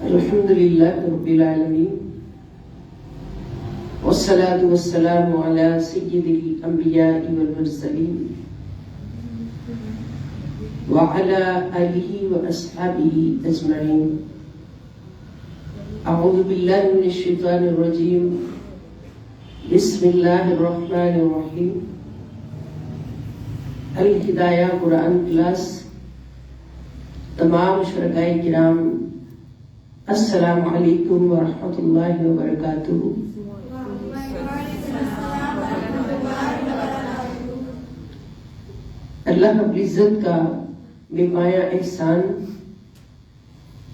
الحمد لله رب العالمين والصلاة والسلام على سيد الأنبياء والمرسلين وعلى آله وأصحابه أجمعين. أعوذ بالله من الشيطان الرجيم. بسم الله الرحمن الرحيم. الہدایہ قرآن کلاس تمام شرکائے کرام، السلام علیکم ورحمۃ اللہ وبرکاتہ۔ اللہ رب العزت کا بے پایا احسان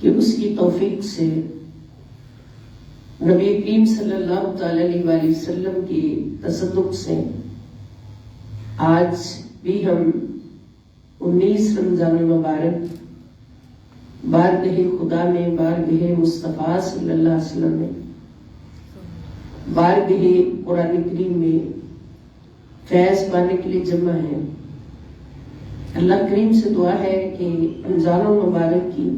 کہ اس کی توفیق سے نبی کریم صلی اللہ تعالی علیہ وآلہ وسلم کی تصدق سے آج بھی ہم 19 رمضان المبارک بارگاہ خدا میں، بارگاہ مصطفیٰ صلی اللہ علیہ وسلم میں، بارگاہ قرآن کریم میں فیض پانے کے لیے جمع ہیں۔ اللہ کریم سے دعا ہے کہ رمضان المبارک کی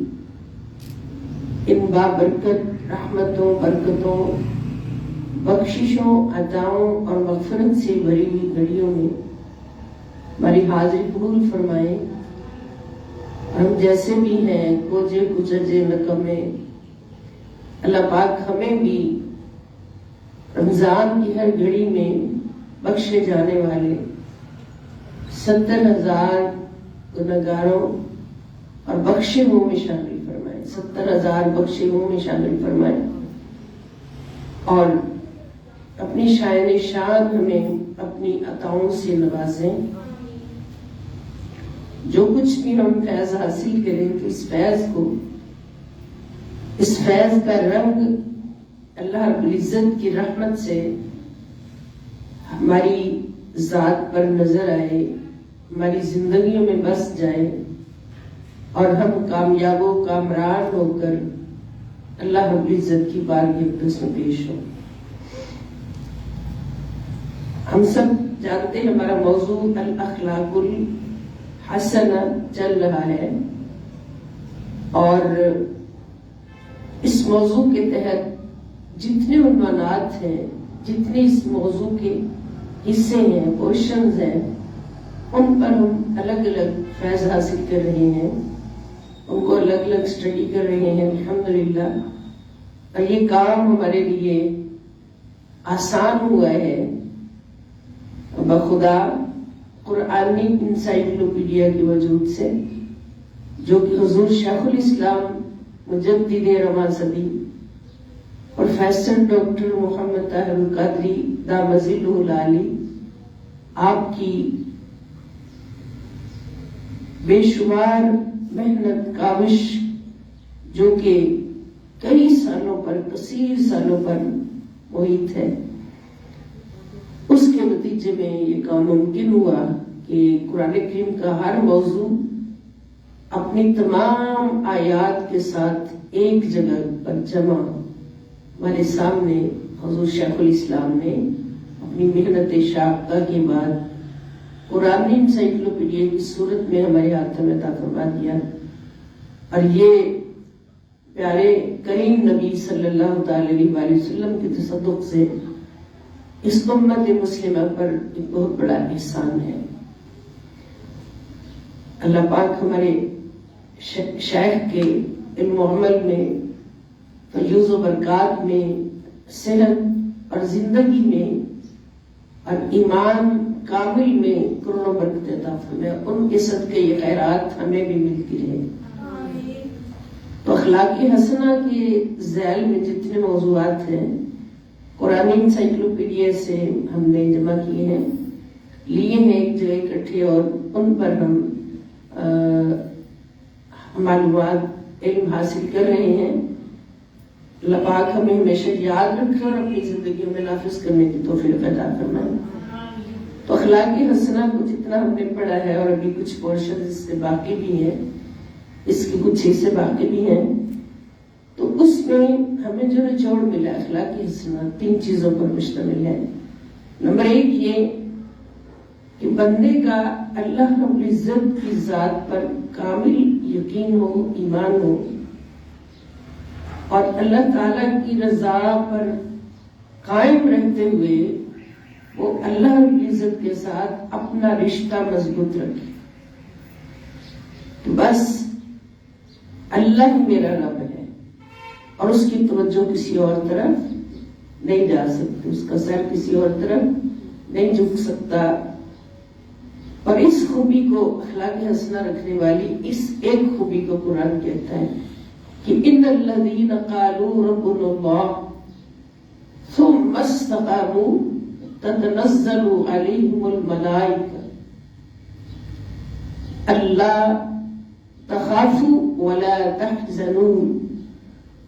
ان بابرکت رحمتوں، برکتوں، بخششوں، عطاؤں اور مغفرت سے بھری ہوئی گھڑیوں میں ہماری حاضری قبول فرمائیں۔ ہم جیسے بھی ہیں، کوجے کچجے نکمے، اللہ پاک ہمیں بھی رمضان کی ہر گھڑی میں بخشے جانے والے 70,000 گنہگاروں اور بخشے ہوں میں شامل فرمائیں، 70,000 بخشے ہوں میں شامل فرمائیں، اور اپنی شان ہمیں اپنی عطاؤں سے نوازیں۔ جو کچھ بھی ہم فیض حاصل کریں تو اس فیض کا رنگ اللہ رب العزت کی رحمت سے ہماری ذات پر نظر آئے، ہماری زندگیوں میں بس جائے، اور ہم کامیاب و کامران ہو کر اللہ رب العزت کی بارگاہ اقدس میں پیش ہوں۔ ہم سب جانتے ہیں ہمارا موضوع الاخلاق الحسنہ چل رہا ہے، اور اس موضوع کے تحت جتنے عنوانات ہیں، جتنے اس موضوع کے حصے ہیں، پورشنز ہیں، ان پر ہم الگ الگ فیض حاصل کر رہے ہیں، ان کو الگ الگ اسٹڈی کر رہے ہیں الحمدللہ۔ اور یہ کام ہمارے لیے آسان ہوا ہے بخدا قرآنی انسائکلوپیڈیا کے وجود سے، جو کہ حضور شیخ الاسلام مجدد رواں صدی پروفیسر ڈاکٹر محمد طاہر القادری دام ظلہ العالی آپ کی بے شمار محنت کاوش، جو کہ کئی سالوں پر، کثیر سالوں پر محیط ہے، اس کے نتیجے میں یہ کام ممکن ہوا کہ قرآن کریم کا ہر موضوع اپنی تمام آیات کے ساتھ ایک جگہ پر جمع ہمارے سامنے حضور شیخ الاسلام نے اپنی محنت شاقہ کے بعد قرآن انسائکلوپیڈیا کی صورت میں ہمارے ہاتھ میں عطا فرما دیا۔ اور یہ پیارے کریم نبی صلی اللہ تعالی علیہ وآلہ وسلم کے تصدق سے اس امت مسلمہ پر ایک بہت بڑا احسان ہے۔ اللہ پاک ہمارے شیخ کے علم و عمل میں، فیوز و برکات میں، صحت اور زندگی میں اور ایمان کامل میں کروڑوں برکت عطا فرمائے، ان کے صدقے یہ خیرات ہمیں بھی ملتی رہے۔ تو اخلاق حسنہ کے ذیل میں جتنے موضوعات ہیں قرآن انسائکلوپیڈیا سے ہم نے جمع کیے ہیں، لیے ہیں ایک جگہ اکٹھے، اور ان پر ہم معلومات، علم حاصل کر رہے ہیں۔ اللہ پاک ہمیں ہمیشہ یاد رکھے اور اپنی زندگیوں میں نافذ کرنے کی توفیق عطا فرمائے۔ تو اخلاق حسنہ کو جتنا ہم نے پڑھا ہے، اور ابھی کچھ پورشن اس سے باقی بھی ہیں، اس کے کچھ حصے باقی بھی ہیں، تو اس میں ہمیں جو نچوڑ ملا اخلاق حسنہ 3 چیزوں پر مشتمل ہے۔ نمبر 1 یہ کہ بندے کا اللہ رب العزت کی ذات پر کامل یقین ہو، ایمان ہو، اور اللہ تعالیٰ کی رضا پر قائم رہتے ہوئے وہ اللہ رب العزت کے ساتھ اپنا رشتہ مضبوط رکھے. بس اللہ ہی میرا رب ہے اور اس کی توجہ کسی اور طرف نہیں جا سکتی، اس کا سر کسی اور طرف نہیں جھک سکتا. اور اس خوبی کو، اخلاق حسنہ رکھنے والی اس ایک خوبی کو قرآن کہتا ہے کہ ان الذین قالوا ربنا اللہ ثم استقاموا تتنزل علیہم الملائکہ الا تخافوا ولا تحزنوا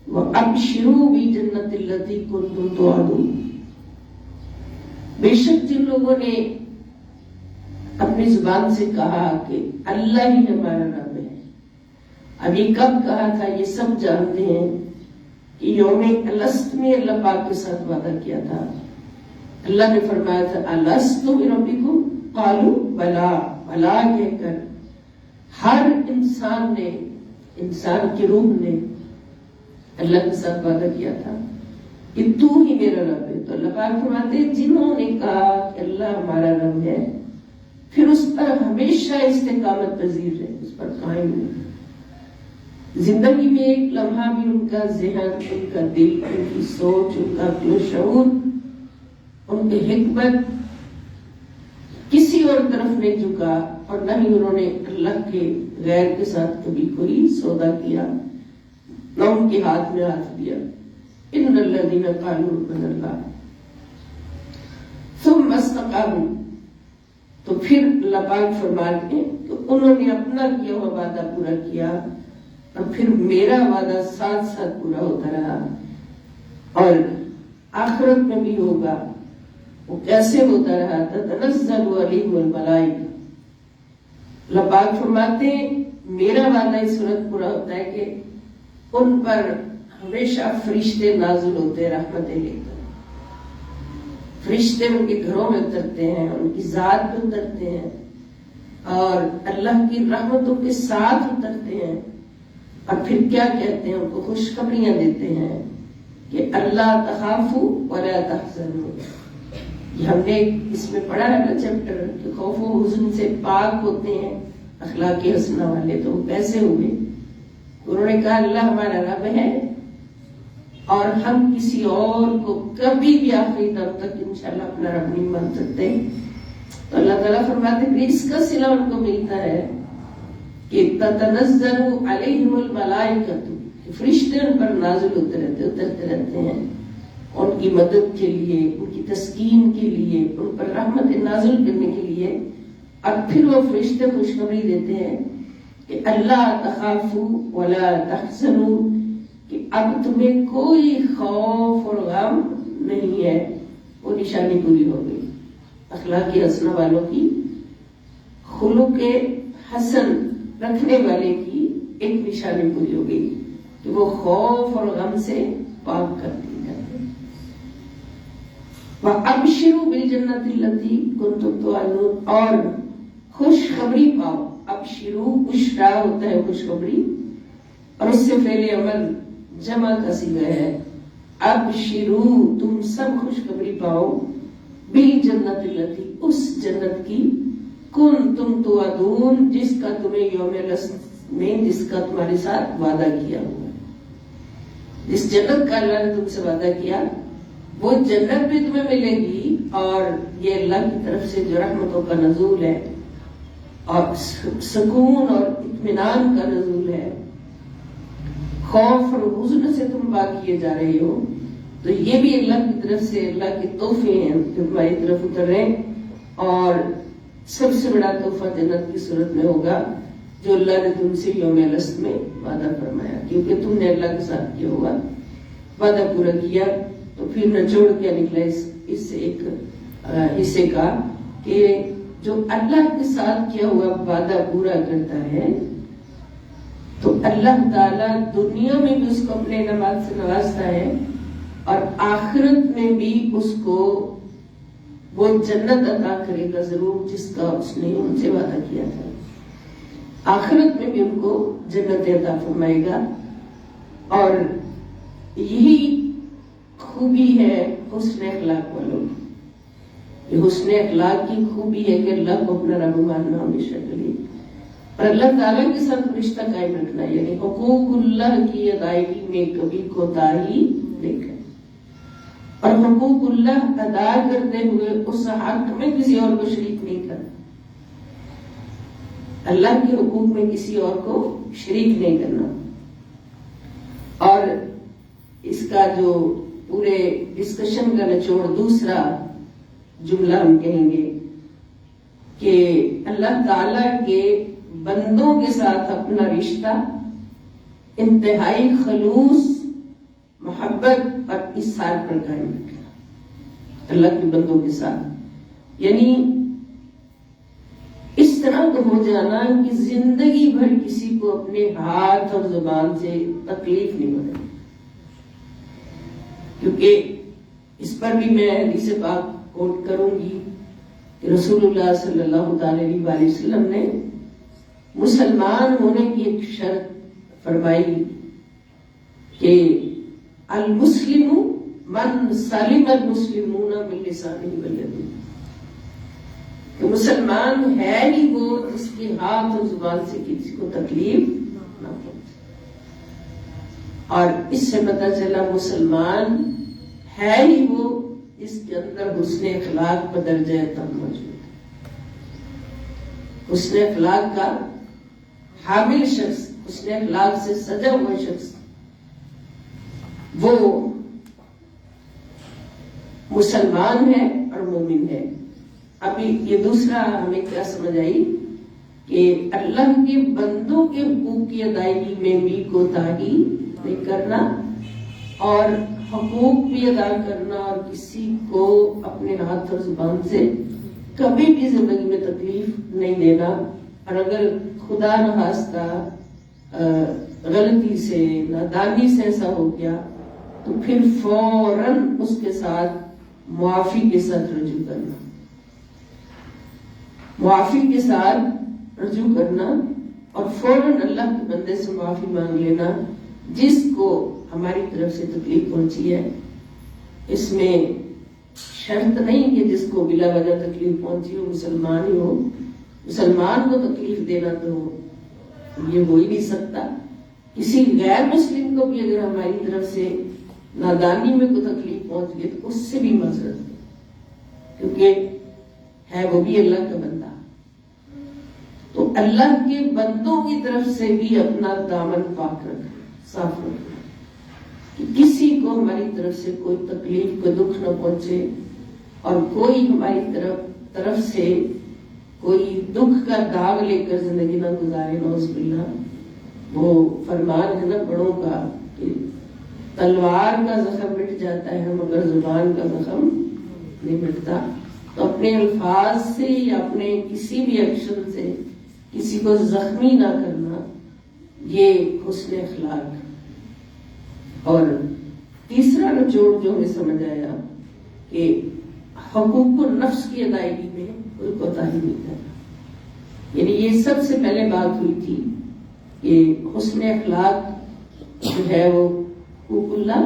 وابشروا بالجنۃ التی کنتم توعدون. بے شک جن لوگوں نے اپنی زبان سے کہا کہ اللہ ہی ہمارا رب ہے، ابھی کب کہا تھا یہ سب جانتے ہیں کہ یوم الست میں اللہ پاک کے ساتھ وعدہ کیا تھا. اللہ نے فرمایا تھا الست بربکم قالوا بلا، بلا کہہ کر ہر انسان نے، انسان کی روح نے اللہ کے ساتھ وعدہ کیا تھا کہ تو ہی میرا رب ہے. تو اللہ پاک فرماتے ہیں جنہوں نے کہا کہ اللہ ہمارا رب ہے پھر اس پر ہمیشہ استقامت پذیر رہے، اس پر قائم رہے. زندگی میں ایک لمحہ بھی ان کا ذہن، ان کا دل، ان کی سوچ، ان کا عقل و شعور، ان کی حکمت کسی اور طرف نہیں جھکا اور نہ ہی انہوں نے اللہ کے غیر کے ساتھ کبھی کوئی سودا کیا، نہ ان کے ہاتھ میں ہاتھ دیا. ان الذین قالوا ربنا اللہ ثم استقاموا. تو پھر اللہ پاک فرماتے ہیں کہ انہوں نے اپنا کیا ہوا وعدہ پورا کیا اور پھر میرا وعدہ ساتھ ساتھ پورا ہوتا رہا. اور آخرت میں بھی ہوگا. وہ کیسے ہوتا رہا؟ تتنزل علیہم الملائکہ. اللہ پاک فرماتے ہیں میرا وعدہ اس صورت پورا ہوتا ہے کہ ان پر ہمیشہ فرشتے نازل ہوتے ہیں رحمتیں لے کر. فرشتے ان کے گھروں میں اترتے ہیں، ان کی ذات پہ اترتے ہیں اور اللہ کی رحمتوں کے ساتھ اترتے ہیں. اور پھر کیا کہتے ہیں؟ ان کو خوشخبریاں دیتے ہیں کہ اللہ تخافوا ولا تحزنوا. یہ ہم نے اس میں پڑھا ہے نا چیپٹر کہ خوف و حزن سے پاک ہوتے ہیں اخلاق حسنہ والے. تو وہ کیسے ہوئے؟ انہوں نے کہا اللہ ہمارا رب ہے اور ہم کسی اور کو کبھی بھی آخری دم تک انشاءاللہ اپنا رب نہیں مان سکتے. تو اللہ تعالیٰ فرماتے ہیں اس کا صلہ ان کو ملتا ہے کہ تتنزل علیہم الملائکہ، فرشتے ان پر نازل ہوتے رہتے ہیں ان کی مدد کے لیے، ان کی تسکین کے لیے، ان پر رحمت نازل کرنے کے لیے. اور پھر وہ فرشتے خوشخبری دیتے ہیں کہ اللہ تخافوا ولا تحزنوا، کہ اب تمہیں کوئی خوف اور غم نہیں ہے. وہ نشانی پوری ہو گئی. اخلاق حسنہ والوں کی، خلق حسن رکھنے والے کی ایک نشانی پوری ہو گئی کہ وہ خوف اور غم سے پاک کر دی جاتے. وَأَبْشِرُوا بِالْجَنَّةِ الَّتِي كُنْتُمْ تُوعَدُونَ. اور خوشخبری پاؤ. ابشروا بشرا ہوتا ہے خوشخبری اور اس سے فعل عمل جمع کا صیغہ ہے. ابشروا تم سب خوشخبری پاؤ بالجنت التی، اس جنت کی، کنتم توعدون جس کا تمہیں یوم الست میں، جس کا تمہارے ساتھ وعدہ کیا ہوا. جس جنت کا اللہ نے تم سے وعدہ کیا وہ جنت بھی تمہیں ملے گی اور یہ اللہ کی طرف سے جو رحمتوں کا نزول ہے اور سکون اور اطمینان کا نزول ہے. خوف اور حزن سے تم پاک کیے جا رہے ہو تو یہ بھی اللہ کی طرف سے اللہ کے تحفے ہیں جو تمہاری طرف اتر رہے ہیں. اور سب سے بڑا تحفہ جنت کی صورت میں ہوگا جو اللہ نے تم سے یوم الست میں وعدہ فرمایا، کیونکہ تم نے اللہ کے ساتھ کیا ہوا وعدہ پورا کیا. تو پھر نچوڑ کیا نکلا اس ایک حصے کا کہ جو اللہ کے ساتھ کیا ہوا وعدہ پورا کرتا ہے تو اللہ تعالیٰ دنیا میں بھی اس کو اپنے انعامات سے نوازتا ہے اور آخرت میں بھی اس کو وہ جنت عطا کرے گا ضرور جس کا اس نے ان سے وعدہ کیا تھا. آخرت میں بھی ان کو جنت عطا فرمائے گا. اور یہی خوبی ہے حسن اخلاق والوں کی۔ یہ حسن اخلاق کی خوبی ہے کہ اللہ کو اپنا رب ماننا ہمیشہ کے لیے، اور اللہ تعالیٰ کے ساتھ رشتہ قائم رکھنا، یعنی حقوق اللہ کی ادائیگی میں کبھی کوتاہی نہیں کرنا، اور حقوق اللہ ادا کرتے ہوئے اس حق میں کسی اور کو شریک نہیں کرنا، اللہ کے حقوق میں کسی اور کو شریک نہیں کرنا۔ اور اس کا جو پورے ڈسکشن کا نچوڑ دوسرا جملہ ہم کہیں گے کہ اللہ تعالی کے بندوں کے ساتھ اپنا رشتہ انتہائی خلوص، محبت اور احسان پر قائم رکھنا، اللہ کے بندوں کے ساتھ، یعنی اس طرح کا ہو جانا کہ زندگی بھر کسی کو اپنے ہاتھ اور زبان سے تکلیف نہیں ہونے، کیونکہ اس پر بھی میں حدیث پاک کوٹ کروں گی کہ رسول اللہ صلی اللہ علیہ وآلہ وسلم نے مسلمان ہونے کی ایک شرط فرمائی کہ المسلم من سلم المسلمون من لسانہ ویدہ، کہ مسلمان ہے ہی وہ جس کے ہاتھ اور زبان سے کسی کو تکلیف نہ پہنچے، اور اس سے پتہ چلا مسلمان ہے ہی وہ جس کے اندر حسن اخلاق بدرجہ تک موجود ہے۔ حسن اخلاق کا حامل شخص، حسن اخلاق سے سجا ہوا شخص، وہ مسلمان ہے اور مومن ہے۔ ابھی یہ دوسرا ہمیں کیا سمجھ آئی کہ اللہ کے بندوں کے حقوق کی ادائیگی میں بھی کوتاہی نہیں کرنا، اور حقوق بھی ادا کرنا، اور کسی کو اپنے ہاتھ اور زبان سے کبھی بھی زندگی میں تکلیف نہیں دینا، اور اگر خدا نخواستہ غلطی سے، نادانی سے ایسا ہو گیا تو پھر فوراً اس کے ساتھ معافی کے ساتھ رجوع کرنا، معافی کے ساتھ رجوع کرنا، اور فوراً اللہ کے بندے سے معافی مانگ لینا جس کو ہماری طرف سے تکلیف پہنچی ہے۔ اس میں شرط نہیں کہ جس کو بلا وجہ تکلیف پہنچی ہو مسلمان ہی ہو، مسلمان کو تکلیف دینا تو یہ ہو ہی نہیں سکتا، کسی غیر مسلم کو بھی اگر ہماری طرف سے نادانی میں کوئی تکلیف پہنچ گئی تو اس سے بھی معذرت دے، کیونکہ ہے وہ بھی اللہ کا بندہ۔ تو اللہ کے بندوں کی طرف سے بھی اپنا دامن پاک رکھنا، صاف رکھنا، کہ کسی کو ہماری طرف سے کوئی تکلیف، کوئی دکھ نہ پہنچے، اور کوئی ہماری طرف سے کوئی دکھ کا داغ لے کر زندگی نہ گزارے، نعوذ باللہ۔ وہ فرمان ہے نا بڑوں کا کہ تلوار کا زخم مٹ جاتا ہے مگر زبان کا زخم نہیں مٹتا۔ تو اپنے الفاظ سے یا اپنے کسی بھی ایکشن سے کسی کو زخمی نہ کرنا، یہ حسن اخلاق۔ اور تیسرا نچوڑ جو ہمیں سمجھ آیا کہ حقوق النفس کی ادائیگی میں کوئی کوتاہی نہیں کرنا، یعنی یہ سب سے پہلے بات ہوئی تھی کہ حسن اخلاق جو ہے وہ حقوق اللہ،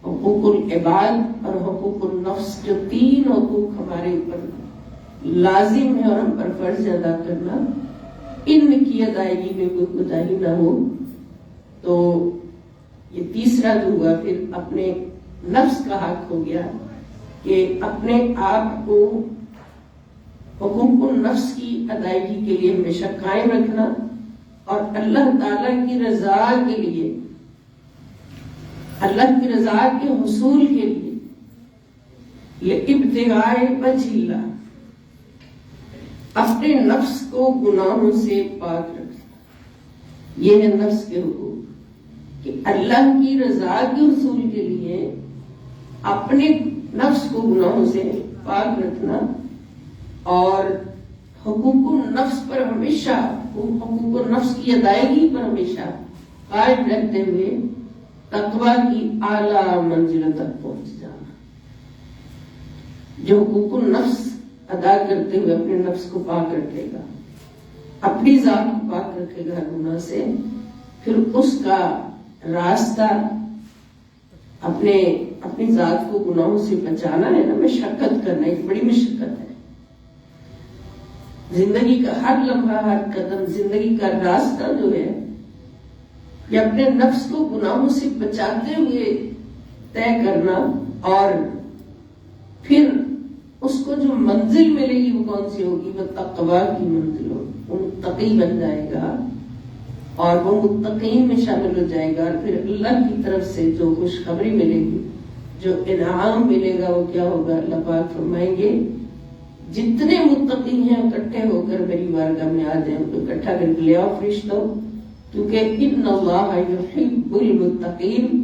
حقوق العباد اور حقوق النفس، جو تین حقوق ہمارے اوپر لازم ہے اور ہم پر فرض ادا کرنا، ان کی ادائیگی میں کوئی کوتاہی نہ ہو۔ تو یہ تیسرا جو ہوا پھر اپنے نفس کا حق ہو گیا کہ اپنے آپ کو حقوق النفس کی ادائیگی کے لیے ہمیشہ قائم رکھنا، اور اللہ تعالی کی رضا کے لیے، اللہ کی رضا کے حصول کے لیے ابتغاء وجہ اللہ اپنے نفس کو گناہوں سے پاک رکھنا، یہ ہے نفس کے حقوق، کہ اللہ کی رضا کے حصول کے لیے اپنے نفس کو گناہوں سے پاک رکھنا، اور حقوق النفس پر ہمیشہ، حقوق النفس کی ادائیگی پر ہمیشہ قائم رہتے ہوئے تقوی کی اعلیٰ منزلوں تک پہنچ جانا۔ جو حقوق النفس ادا کرتے ہوئے اپنے نفس کو پاک رکھے گا، اپنی ذات کو پاک رکھے گا گناہ سے، پھر اس کا راستہ اپنی ذات کو گناہوں سے بچانا ہے نا، مشقت کرنا، ایک بڑی مشقت ہے۔ زندگی کا ہر لمحہ، ہر قدم، زندگی کا راستہ جو ہے یہ اپنے نفس کو گناہوں سے بچاتے ہوئے طے کرنا، اور پھر اس کو جو منزل ملے گی وہ کون سی ہوگی؟ وہ تقویٰ کی منزل ہوگی، وہ متقی بن جائے گا اور وہ متقین میں شامل ہو جائے گا، اور پھر اللہ کی طرف سے جو خوشخبری ملے گی، جو انعام ملے گا، وہ کیا ہوگا؟ اللہ پاک فرمائیں گے جتنے متقی ہیں اکٹھے ہو کر میری بارگاہ میں آ جائیں، ان کو اکٹھا کر کے لے آؤ فرشتوں، کیونکہ ان اللہ یحب المتقین،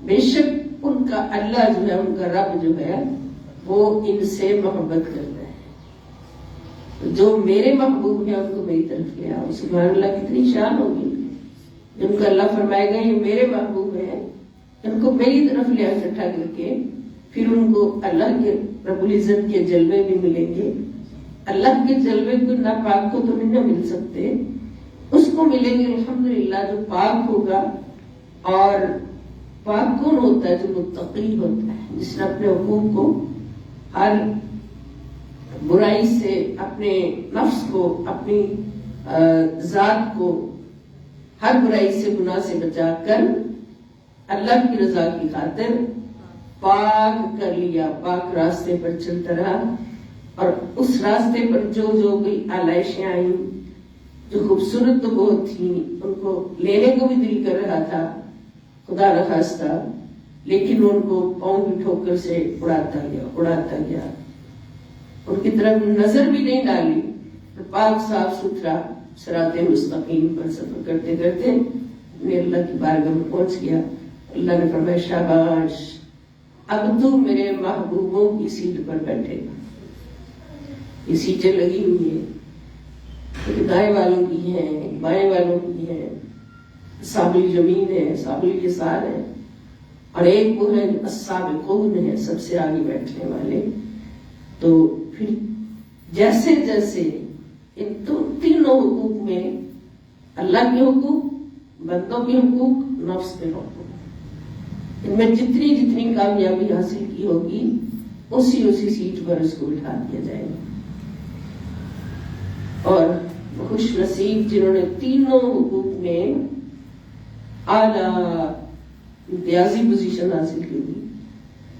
بے شک ان کا اللہ جو ہے، ان کا رب جو ہے وہ ان سے محبت کرتا ہے، جو میرے محبوب ہیں ان کو میری طرف لے آؤ۔ سبحان اللہ، کتنی شان ہوگی جن کو اللہ فرمائے گا یہ میرے محبوب ہیں، ان کو میری طرف لے آؤ اکٹھا کر کے، پھر ان کو اللہ کے رب العزت کے جلوے بھی ملیں گے۔ اللہ کے جلوے کو ناپاک کو تو نہیں مل سکتے، اس کو ملیں گے الحمدللہ جو پاک ہوگا۔ اور پاک کون ہوتا ہے؟ جو متقی ہوتا ہے، جس نے اپنے حقوق کو، ہر برائی سے، اپنے نفس کو، اپنی ذات کو ہر برائی سے، گناہ سے بچا کر اللہ کی رضا کی خاطر پاک کر لیا، پاک راستے پر چلتا رہا، اور اس راستے پر جو کوئی آلائشیں آئیں جو خوبصورت تو بہت تھیں، ان کو لینے کو بھی دل کر رہا تھا خدا نخواستہ، لیکن ان کو پاؤں کی ٹھوکر سے اڑاتا گیا، ان کی طرف نظر بھی نہیں ڈالی، پاک صاف ستھرا صراط مستقیم پر سفر کرتے کرتے میں اللہ کی بارگاہ میں پہنچ گیا۔ اللہ نے فرمایا شاباش، اب تو میرے محبوبوں کی سیٹ پر بیٹھے گا۔ یہ سیٹیں لگی ہوئی ہیں، ایک دائیں والوں کی ہیں، بائیں والوں کی ہیں، اصحاب الیمین ہے، اصحاب الیسار ہے، اور ایک وہ ہے السابقون ہے، سب سے آگے بیٹھنے والے۔ تو پھر جیسے جیسے ان تینوں حقوق میں، اللہ کے حقوق، بندوں کے حقوق، نفس کے حقوق، ان میں جتنی کامیابی حاصل کی ہوگی اسی سیٹ پر اس کو بٹھا دیا جائے گا۔ اور خوش نصیب جنہوں نے تینوں حقوق میں اعلیٰ امتیازی پوزیشن حاصل کی ہوئی،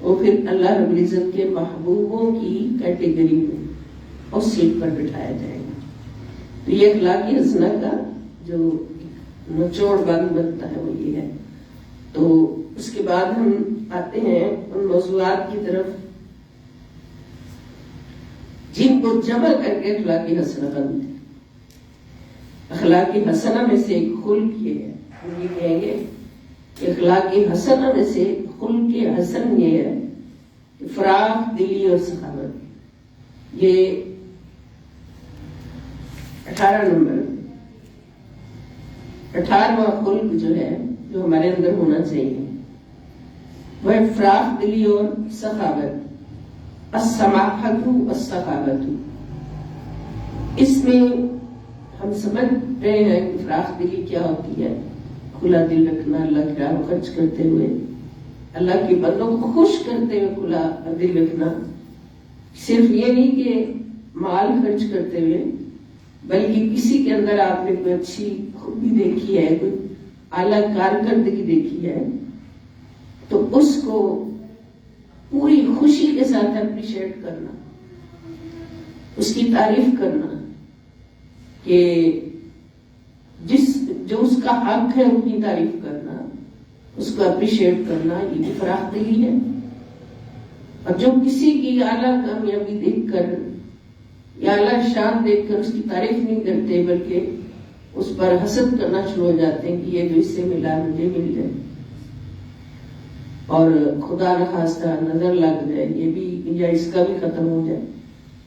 وہ پھر اللہ رب العزت کے محبوبوں کی کیٹیگری میں اس سیٹ پر بٹھایا جائے گا۔ تو یہ اخلاقی حسنہ کا جو نچوڑ بند بنتا ہے وہ یہ ہے۔ تو اس کے بعد ہم آتے ہیں ان موضوعات کی طرف جن کو جمع کر کے اخلاقی حسنہ بنتے ہیں۔ اخلاقی حسنہ میں سے ایک خلق یہ ہے، ہم یہ کہیں گے کہ اخلاقی حسنہ میں سے خلق حسن یہ ہے کہ فراخ دلی اور سخاوت۔ یہ 18 نمبر 18واں خلق جو ہے، جو ہمارے اندر ہونا چاہیے، وہ ہے فراخ دلی اور سخاوت، السماحۃ والسخاوۃ۔ اس میں ہم سمجھ رہے ہیں کہ فراخ دلی کیا ہوتی ہے، کھلا دل رکھنا، اللہ کی راہ میں خرچ کرتے ہوئے، اللہ کے بندوں کو خوش کرتے ہوئے کھلا دل رکھنا۔ صرف یہ نہیں کہ مال خرچ کرتے ہوئے، بلکہ کسی کے اندر آپ نے کوئی اچھی خوبی دیکھی ہے، کوئی اعلیٰ کارکردگی دیکھی ہے، تو اس کو پوری خوشی کے ساتھ اپریشیٹ کرنا، اس کی تعریف کرنا، کہ جو اس کا حق ہے ان کی تعریف کرنا، اس کو اپریشیٹ کرنا، یہ بھی فراخ دلی ہے۔ اور جو کسی کی اعلیٰ کامیابی دیکھ کر یا اعلیٰ شان دیکھ کر اس کی تعریف نہیں کرتے، بلکہ اس پر حسد کرنا شروع ہو جاتے ہیں کہ یہ جو اس سے ملا مجھے مل جائے، اور خدا نخواستہ نظر لگ جائے یہ بھی، یا اس کا بھی ختم ہو جائے،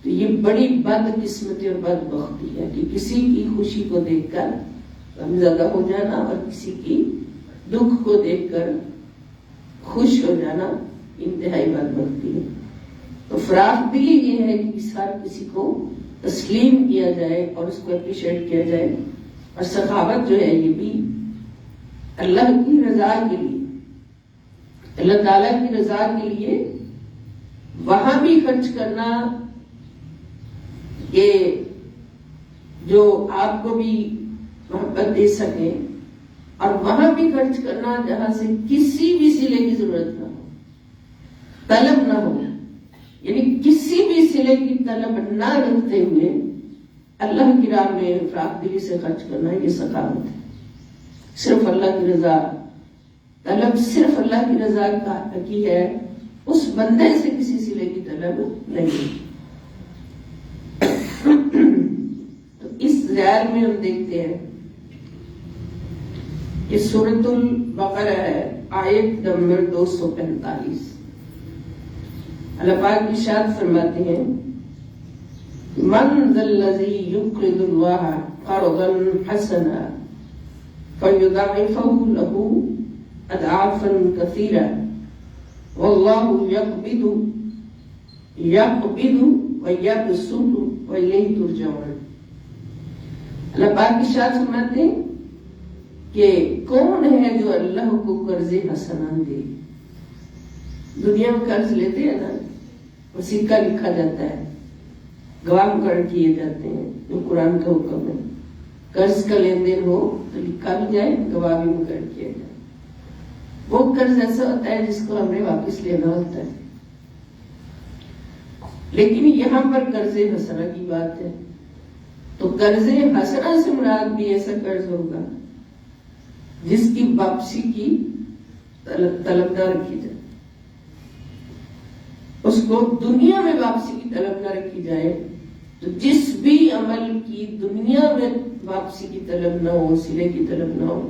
تو یہ بڑی بد قسمتی اور بد بختی ہے کہ کسی کی خوشی کو دیکھ کر غمزدہ ہو جانا اور کسی کی دکھ کو دیکھ کر خوش ہو جانا انتہائی بد بختی ہے۔ تو فراخ دلی یہ ہے کہ ہر کسی کو تسلیم کیا جائے اور اس کو اپریشیٹ کیا جائے، اور سخاوت جو ہے یہ بھی اللہ کی رضا کے لیے، اللہ تعالیٰ کی رضا کے لیے وہاں بھی خرچ کرنا کہ جو آپ کو بھی محبت دے سکے، اور وہاں بھی خرچ کرنا جہاں سے کسی بھی صلے کی ضرورت نہ ہو، طلب نہ ہو، یعنی کسی بھی صلے کی طلب نہ رکھتے ہوئے اللہ کی راہ میں فراخ دلی سے خرچ کرنا، یہ سخاوت ہے۔ صرف اللہ کی رضا طلب، صرف اللہ کی رضا کی ہے، اس بندے سے کسی صلے کی طلب نہیں۔ تو اس ذیل میں ہم دیکھتے ہیں کہ سورۃ البقرہ ہے، آیت نمبر 245۔ اللہ پاک ارشاد فرماتے ہیں، من ذا الذی یقرض اللہ قرضا حسنا فیضاعفہ لہ اضعافا کثیرا واللہ یقبض ویبسط والیہ ترجعون۔ اللہ پاک ارشاد فرماتے ہیں کہ کون ہے جو اللہ کو قرض حسنا دے۔ دنیا میں قرض لیتے ہیں نا، اور سکہ لکھا جاتا ہے، گواہ مقرر کیے جاتے ہیں، جو قرآن کا حکم ہے، قرض کا لین دین ہو تو لکھا بھی جائے، گواہ بھی مقرر کیا جائے۔ وہ قرض ایسا ہوتا ہے جس کو ہم نے واپس لینا ہوتا ہے، لیکن یہاں پر قرض حسنہ کی بات ہے، تو قرض حسنہ سے مراد بھی ایسا قرض ہوگا جس کی واپسی کی طلب نہ رکھی جائے، اس کو دنیا میں واپسی کی طلب نہ رکھی جائے۔ تو جس بھی عمل کی دنیا میں واپسی کی طلب نہ ہو، صلے کی طلب نہ ہو،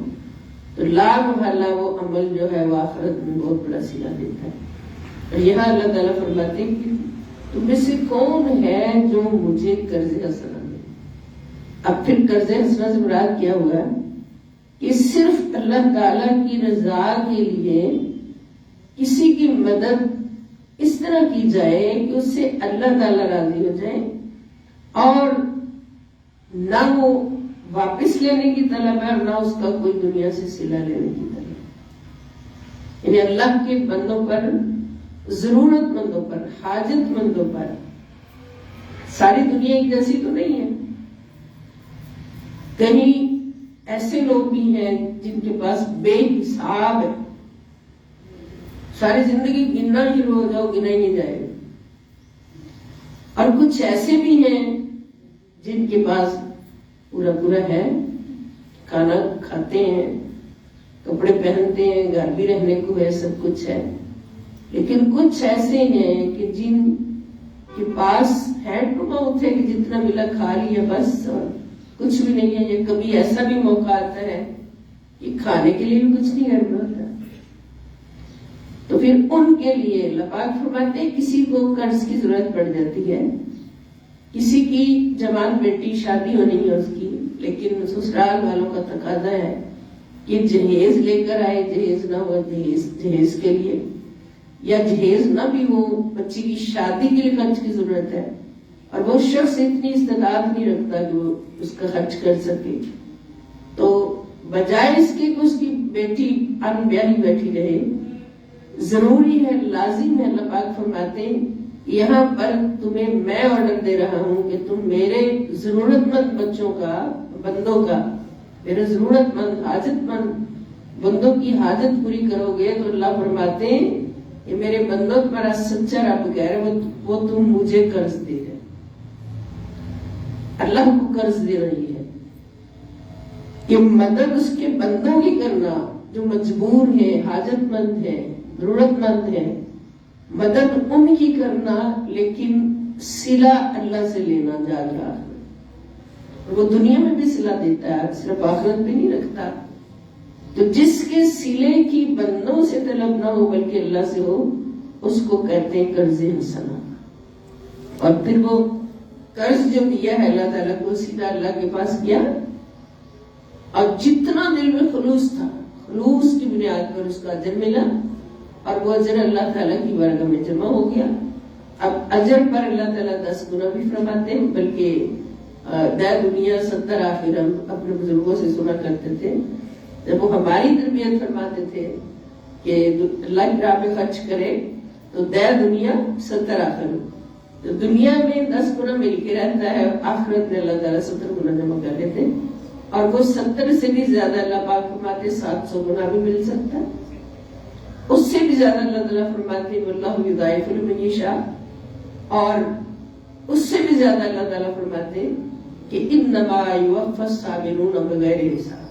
تو لا محالہ وہ عمل جو ہے وہ آخرت میں بہت بڑا صلہ دیتا ہے۔ اور یہاں اللہ تعالیٰ فرماتے ہیں کہ تم میں سے کون ہے جو مجھے قرض حسنہ دے۔ اب پھر قرض حسنہ سے مراد کیا ہوا کہ صرف اللہ تعالیٰ کی رضا کے لیے کسی کی مدد اس طرح کی جائے کہ اس سے اللہ تعالیٰ راضی ہو جائے، اور نہ وہ واپس لینے کی طلب ہے اور نہ اس کا کوئی دنیا سے صلہ لینے کی طلب ہے۔ یعنی اللہ کے بندوں پر، ضرورت مندوں پر، حاجت مندوں پر، ساری دنیا ایک جیسی تو نہیں ہے، کہیں ایسے لوگ بھی ہیں جن کے پاس بے حساب ہے، ساری زندگی گننا شروع ہو جاؤ گنا ہی نہیں جائے گا، اور کچھ ایسے بھی ہیں جن کے پاس پورا پورا ہے، کھانا کھاتے ہیں، کپڑے پہنتے ہیں، گھر بھی رہنے کو ہے، سب کچھ ہے، لیکن کچھ ایسے ہیں کہ جن کے پاس ہینڈ ٹو ماؤتھ ہے کہ جتنا ملا کھا لیا بس، اور کچھ بھی نہیں ہے۔ یہ کبھی ایسا بھی موقع آتا ہے کہ کھانے کے لیے بھی کچھ نہیں گھر میں ہوتا، تو پھر ان کے لیے اللہ پاک فرماتے ہیں کسی کو قرض کی ضرورت پڑ جاتی ہے، کسی کی جوان بیٹی شادی ہونی ہے اس کی، لیکن سسرال والوں کا تقاضا ہے کہ جہیز لے کر آئے، جہیز نہ ہوا جہیز کے لیے، یا جہیز نہ بھی ہو، بچی کی شادی کے لیے خرچ کی ضرورت ہے، اور وہ شخص اتنی استطاعت نہیں رکھتا کہ وہ اس کا خرچ کر سکے، تو بجائے اس کے کہ اس کی بیٹی ان بیاہی بیٹھی رہے، ضروری ہے، لازم ہے، اللہ پاک فرماتے ہیں یہاں پر تمہیں میں آرڈر دے رہا ہوں کہ تم میرے ضرورت مند بچوں کا، بندوں کا، میرے ضرورت مند حاجت مند بندوں کی حاجت پوری کرو گے، تو اللہ فرماتے ہیں کہ میرے بندوں پر سچا رب کہہ رہے وہ تم مجھے قرض دے رہے، اللہ کو قرض دے رہی ہے کہ مدد اس کے بندوں کی کرنا جو مجبور ہے، حاجت مند ہے، ضرورت مند ہے، مدد ان کی کرنا، لیکن صلہ اللہ سے لینا جا رہا ہے۔ وہ دنیا میں بھی صلہ دیتا ہے، صرف آخرت بھی نہیں رکھتا۔ تو جس کے صلے کی بندوں سے طلب نہ ہو بلکہ اللہ سے ہو، اس کو کہتے ہیں قرض حسنہ۔ اور پھر وہ قرض جو دیا ہے اللہ تعالیٰ کو، سیدھا اللہ کے پاس گیا، اور جتنا دل میں خلوص تھا، خلوص کی بنیاد پر اس کا اجر ملا، اور وہ اجر اللہ تعالیٰ کی بارگاہ میں جمع ہو گیا۔ اب اجر پر اللہ تعالیٰ 10 گنا بھی فرماتے ہیں، بلکہ دنیا 70 آخر ہم اپنے بزرگوں سے سنا کرتے تھے، جب وہ ہماری تربیت فرماتے تھے کہ اللہ کی راہ میں خرچ کرے تو دے دنیا 70 آخرت. تو دنیا میں 10 گنا مل کے رہتا ہے، آخرت میں اللہ تعالیٰ 70 گنا جمع کر لیتے ہیں، اور وہ 70 سے بھی زیادہ اللہ پاک فرماتے 700 گنا بھی مل سکتا ہے. اس سے بھی زیادہ اللہ تعالیٰ فرماتے واللہ یضاعف لمن یشاء، اور اس سے بھی زیادہ اللہ تعالیٰ فرماتے کہ انما یوفی الصابرون بغیر حساب.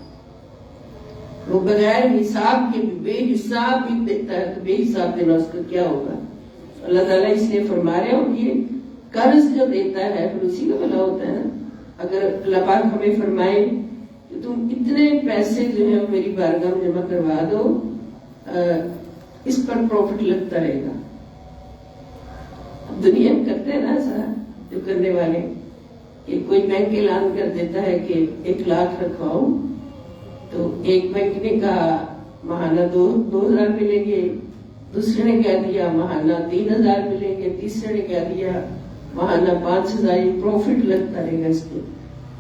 وہ بغیر حساب کے بے حساب بھی دیتا ہے، تو بے حساب دینا اس کا کیا ہوگا. اللہ تعالیٰ اس لیے فرما رہے ہوں کہ قرض جو دیتا ہے پھر اسی کا بھلا ہوتا ہے نا. اگر اللہ پاک ہمیں فرمائے کہ تم اتنے پیسے جو ہے میری بارگاہ میں جمع کروا دو، اس پر پروفٹ لگتا رہے گا. دنیا میں کرتے ہیں نا ایسا، جو کرنے والے کہ کوئی بینک اعلان کر دیتا ہے کہ 1 لاکھ رکھواؤ، تو ایک بینک نے کہا ماہانہ 2000 ملیں گے، دوسرے نے کہہ دیا ماہانہ 3000 ملیں گے، تیسرے نے کہہ دیا ماہانہ 5000. پروفٹ لگتا رہے گا اس کے.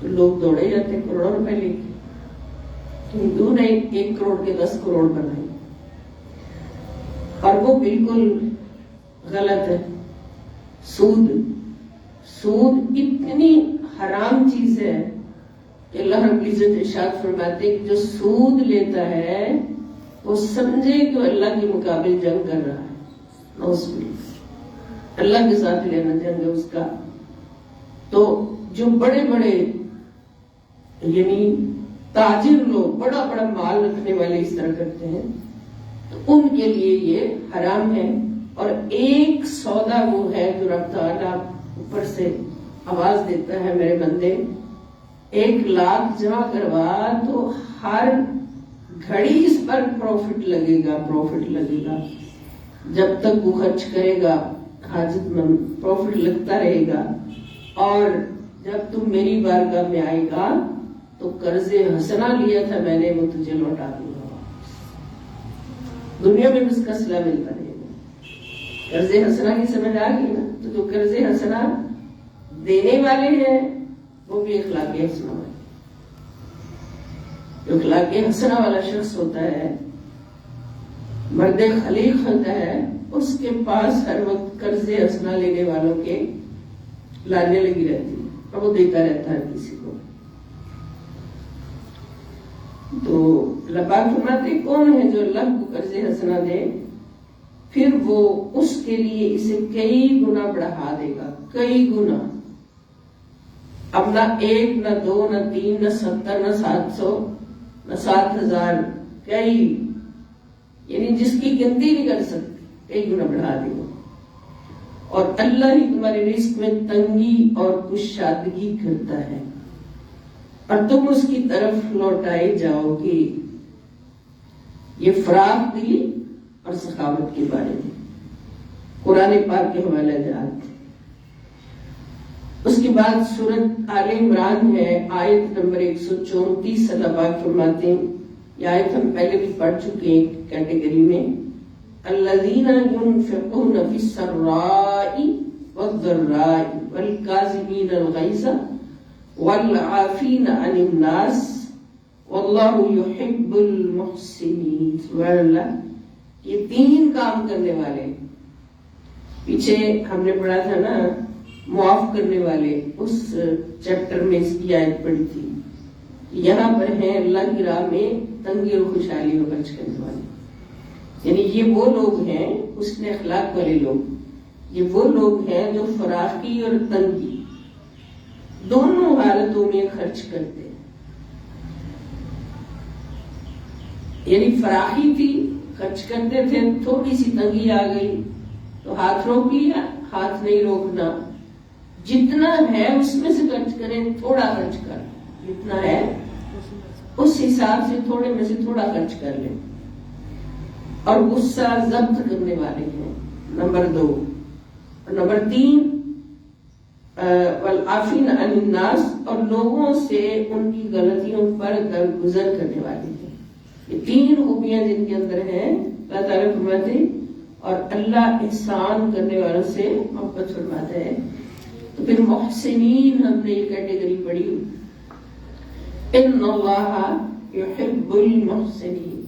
تو لوگ دوڑے جاتے ہیں کروڑوں روپے لے کے. ہندو نے 1 کروڑ کے 10 کروڑ بنائے، اور وہ بالکل غلط ہے. سود اتنی حرام چیز ہے کہ اللہ رب العزت ارشاد فرماتے کہ جو سود لیتا ہے وہ سمجھے کہ اللہ کے مقابل جنگ کر رہا ہے. نعوذ باللہ، اللہ کے ساتھ لینا جنگ ہے اس کا. تو جو بڑے بڑے یعنی تاجر لوگ، بڑا بڑا مال رکھنے والے اس طرح کرتے ہیں، تو ان کے لیے یہ حرام ہے. اور ایک سودا وہ ہے جو رب تعالیٰ اوپر سے آواز دیتا ہے میرے بندے 1 لاکھ جمع کروا تو ہر گھڑی اس پر پروفٹ لگے گا. جب تک وہ خرچ کرے گا حاجت مند پروفٹ لگتا رہے گا. اور جب تم میری بارگاہ میں آئے گا تو قرض حسنہ لیا تھا میں نے، وہ تجھے لوٹا دوں گا. دنیا میں اس کا صلہ ملتا رہے گا. قرض حسنہ کی سمجھ آ گئی نا. تو جو قرض حسنہ دینے والے ہیں وہ بھی اخلاق حسنہ والے. جو اخلاق حسنہ والا شخص ہوتا ہے، مرد خلیق ہوتا ہے، اس کے پاس ہر وقت قرض حسنہ لینے والوں کے لانے لگی رہتی ہے، اور وہ دیتا رہتا ہے کسی کو. تو اللہ پاک فرماتے کون ہے جو اللہ کو قرض حسنہ دے، پھر وہ اس کے لیے اسے کئی گنا بڑھا دے گا. کئی گنا. اب نہ 1 نہ 2 نہ 3 نہ 70 نہ 700 نہ 7000، کئی، یعنی جس کی گنتی نہیں کر سکتے، کئی گنا بڑھا دے گا. اور اللہ ہی تمہارے رزق میں تنگی اور کشادگی کرتا ہے، اور تم اس کی طرف لوٹائے جاؤ گے. یہ فراخ دلی اور سخاوت کے بارے میں قرآن پاک کے حوالہ جات. اس کے بعد سورۃ آل عمران ہے، آیت نمبر 134. اللہ پاک فرماتے ہیں، یہ آیت ہم پہلے بھی پڑھ چکے ہیں کیٹیگری میں، الذین ينفقون فی السراء والضراء والکاظمین الغیظ والعافین عن الناس واللہ یحب المحسنین. سبحان اللہ. یہ 3 کام کرنے والے. پیچھے ہم نے پڑھا تھا نا معاف کرنے والے، اس چیپٹر میں اس کی آیت پڑھی تھی. یہاں پر ہیں اللہ کی راہ میں تنگی اور خوشحالی میں خرچ کرنے والے. یعنی یہ وہ لوگ ہیں حسن اخلاق والے لوگ. یہ وہ لوگ ہیں جو فراخی اور تنگی دونوں حالتوں میں خرچ کرتے ہیں. یعنی فراخی تھی، خرچ کرتے تھے، تھوڑی سی تنگی آ گئی تو ہاتھ روک لیا. ہاتھ نہیں روکنا، جتنا ہے اس میں سے خرچ کریں. تھوڑا خرچ کر، جتنا ہے اس حساب سے تھوڑے میں سے تھوڑا خرچ کر لیں. اور غصہ ضبط کرنے والے ہیں، نمبر 2. اور نمبر 3 والعافین عن الناس، اور لوگوں سے ان کی غلطیوں پر درگزر کرنے والے ہیں. یہ 3 خوبیاں جن کے اندر ہیں. اللہ تعالیٰ فرماتے ہیں اور اللہ احسان کرنے والوں سے محبت فرماتا ہے. تو پھر محسنین ہم نے یہ کیٹیگری پڑھی، ان اللہ یحب المحسنین.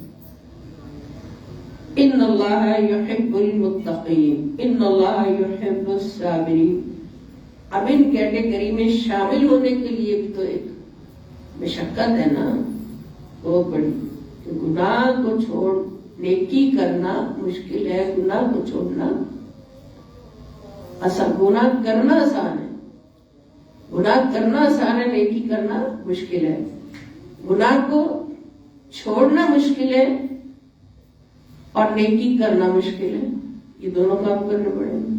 ان اللہ یحب المتقین، ان اللہ یحب الصابرین۔ اب ان کیٹیگری میں شامل ہونے کے لیے بھی تو ایک مشقت ہے نا بہت بڑی، کہ گناہ کو چھوڑ نیکی کرنا مشکل ہے، گناہ کو چھوڑنا گناہ کرنا آسان ہے، گناہ کرنا آسان ہے، نیکی کرنا مشکل ہے۔ گناہ کو چھوڑنا مشکل ہے اور نیکی کرنا مشکل ہے، یہ دونوں کام کرنے پڑیں گے۔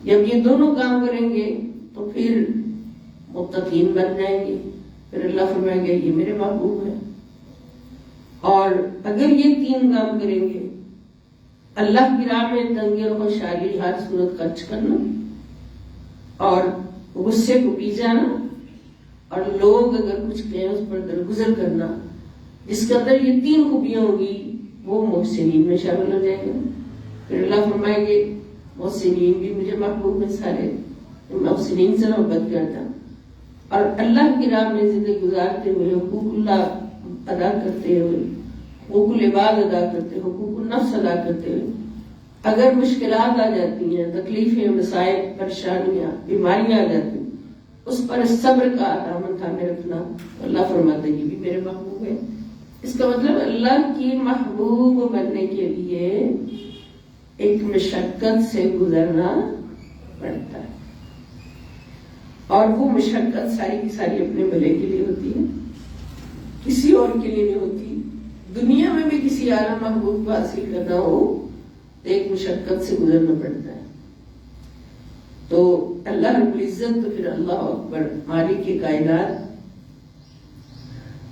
جب یہ دونوں کام کریں گے تو پھر متقین بن جائیں گے، پھر اللہ فرمائیں گے یہ میرے محبوب ہے۔ اور اگر یہ تین کام کریں گے، اللہ کی راہ میں تنگی اور خوشحالی ہر صورت خرچ کرنا، اور غصے کو پی جانا، اور لوگ اگر کچھ کہیں اس پر درگزر کرنا، جس کے اندر یہ تین خوبیاں ہوں گی وہ محسنین میں شامل ہو جائے گا۔ پھر اللہ فرمائیں گے محسنین بھی مجھے محبوب ہیں، سارے محسنین سے محبت کرتا، اور اللہ کی راہ میں زندگی گزارتے ہوئے حقوق اللہ ادا کرتے ہوئے، حقوق العباد ادا کرتے، حقوق النفس ادا کرتے ہوئے اگر مشکلات آ جاتی ہیں، تکلیفیں، مسائل، پریشانیاں، بیماریاں آ جاتی ہیں، اس پر صبر کا دامن تھامے رکھنا، اللہ فرماتے ہیں یہ بھی میرے محبوب ہے۔ اس کا مطلب اللہ کی محبوب بننے کے لیے ایک مشقت سے گزرنا پڑتا ہے، اور وہ مشقت ساری کی ساری اپنے بھلے کے لیے ہوتی ہے، کسی اور کے لیے نہیں ہوتی۔ دنیا میں بھی کسی اعلیٰ محبوب کو حاصل کرنا ہو تو ایک مشقت سے گزرنا پڑتا ہے۔ تو اللہ رب العزت تو پھر اللہ اکبر مالک کائنات،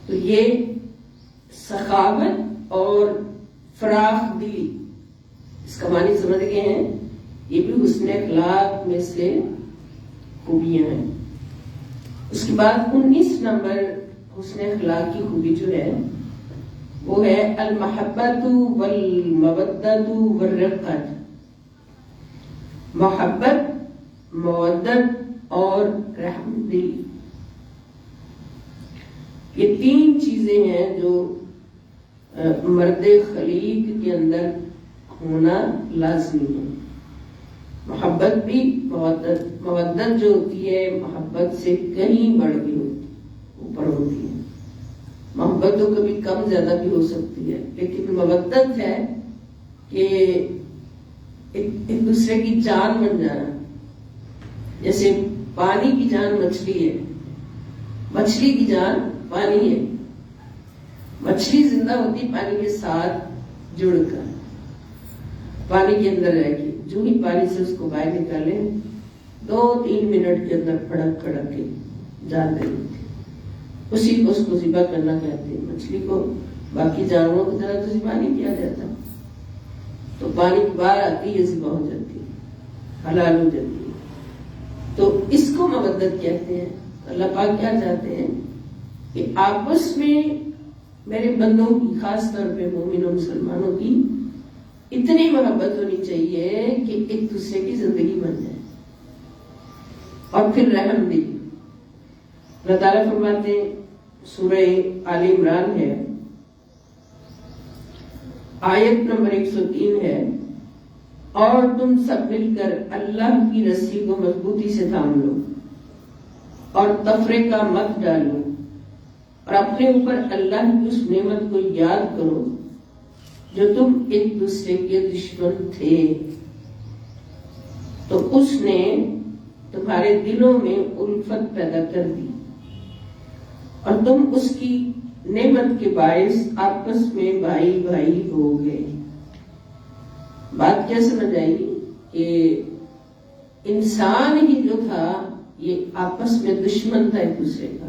تو یہ سخاوت اور فراخ دلی، اس کا معنی سمجھ گئے ہیں، یہ بھی حسن اخلاق میں سے خوبیاں ہیں۔ اس کے بعد 19 نمبر حسن اخلاق کی خوبی جو ہے وہ ہے المحبت والمودت والرقت۔ محبت، مودت اور رحم دلی، یہ تین چیزیں ہیں جو مرد خلیق کے اندر ہونا لازمی ہے۔ محبت بھی، مودت جو ہوتی ہے محبت سے کہیں بڑھ کے اوپر ہوتی ہے۔ محبت تو کبھی کم زیادہ بھی ہو سکتی ہے، لیکن مودت ہے کہ ایک دوسرے کی جان بن جانا۔ جیسے پانی کی جان مچھلی ہے، مچھلی کی جان پانی ہے، مچھلی زندہ ہوتی پانی کے ساتھ جڑ کر، پانی کے اندر رہ کے، جو ہی پانی سے اس کو باہر نکالے 2-3 منٹ کے اندر پھڑک کھڑک کے جان دے دیتی، اسی کو اس کو ذبح کرنا کہتے ہیں۔ مچھلی کو باقی جانوروں کی طرح تو ذبح نہیں کیا جاتا، تو پانی کی باہر آتی ہے ذبح ہو جاتی ہے، حلال ہو جاتی ہے۔ تو اس کو مودت کہتے ہیں۔ اللہ پاک کیا چاہتے ہیں کہ آپس میں میرے بندوں کی، خاص طور پہ مومن و مسلمانوں کی اتنی محبت ہونی چاہیے کہ ایک دوسرے کی زندگی بن جائے، اور پھر رحم دلی۔ اللہ تعالیٰ فرماتے ہیں، سورہ آل عمران ہے، آیت نمبر 103 ہے، اور تم سب مل کر اللہ کی رسی کو مضبوطی سے تھام لو اور تفرقہ مت ڈالو، اور اپنے اوپر اللہ کی اس نعمت کو یاد کرو جو تم ایک دوسرے کے دشمن تھے، تو اس نے تمہارے دلوں میں الفت پیدا کر دی اور تم اس کی نعمت کے باعث آپس میں بھائی بھائی ہو گئے۔ بات کیا سمجھ آئی کہ انسان ہی جو تھا یہ آپس میں دشمن تھا ایک دوسرے کا،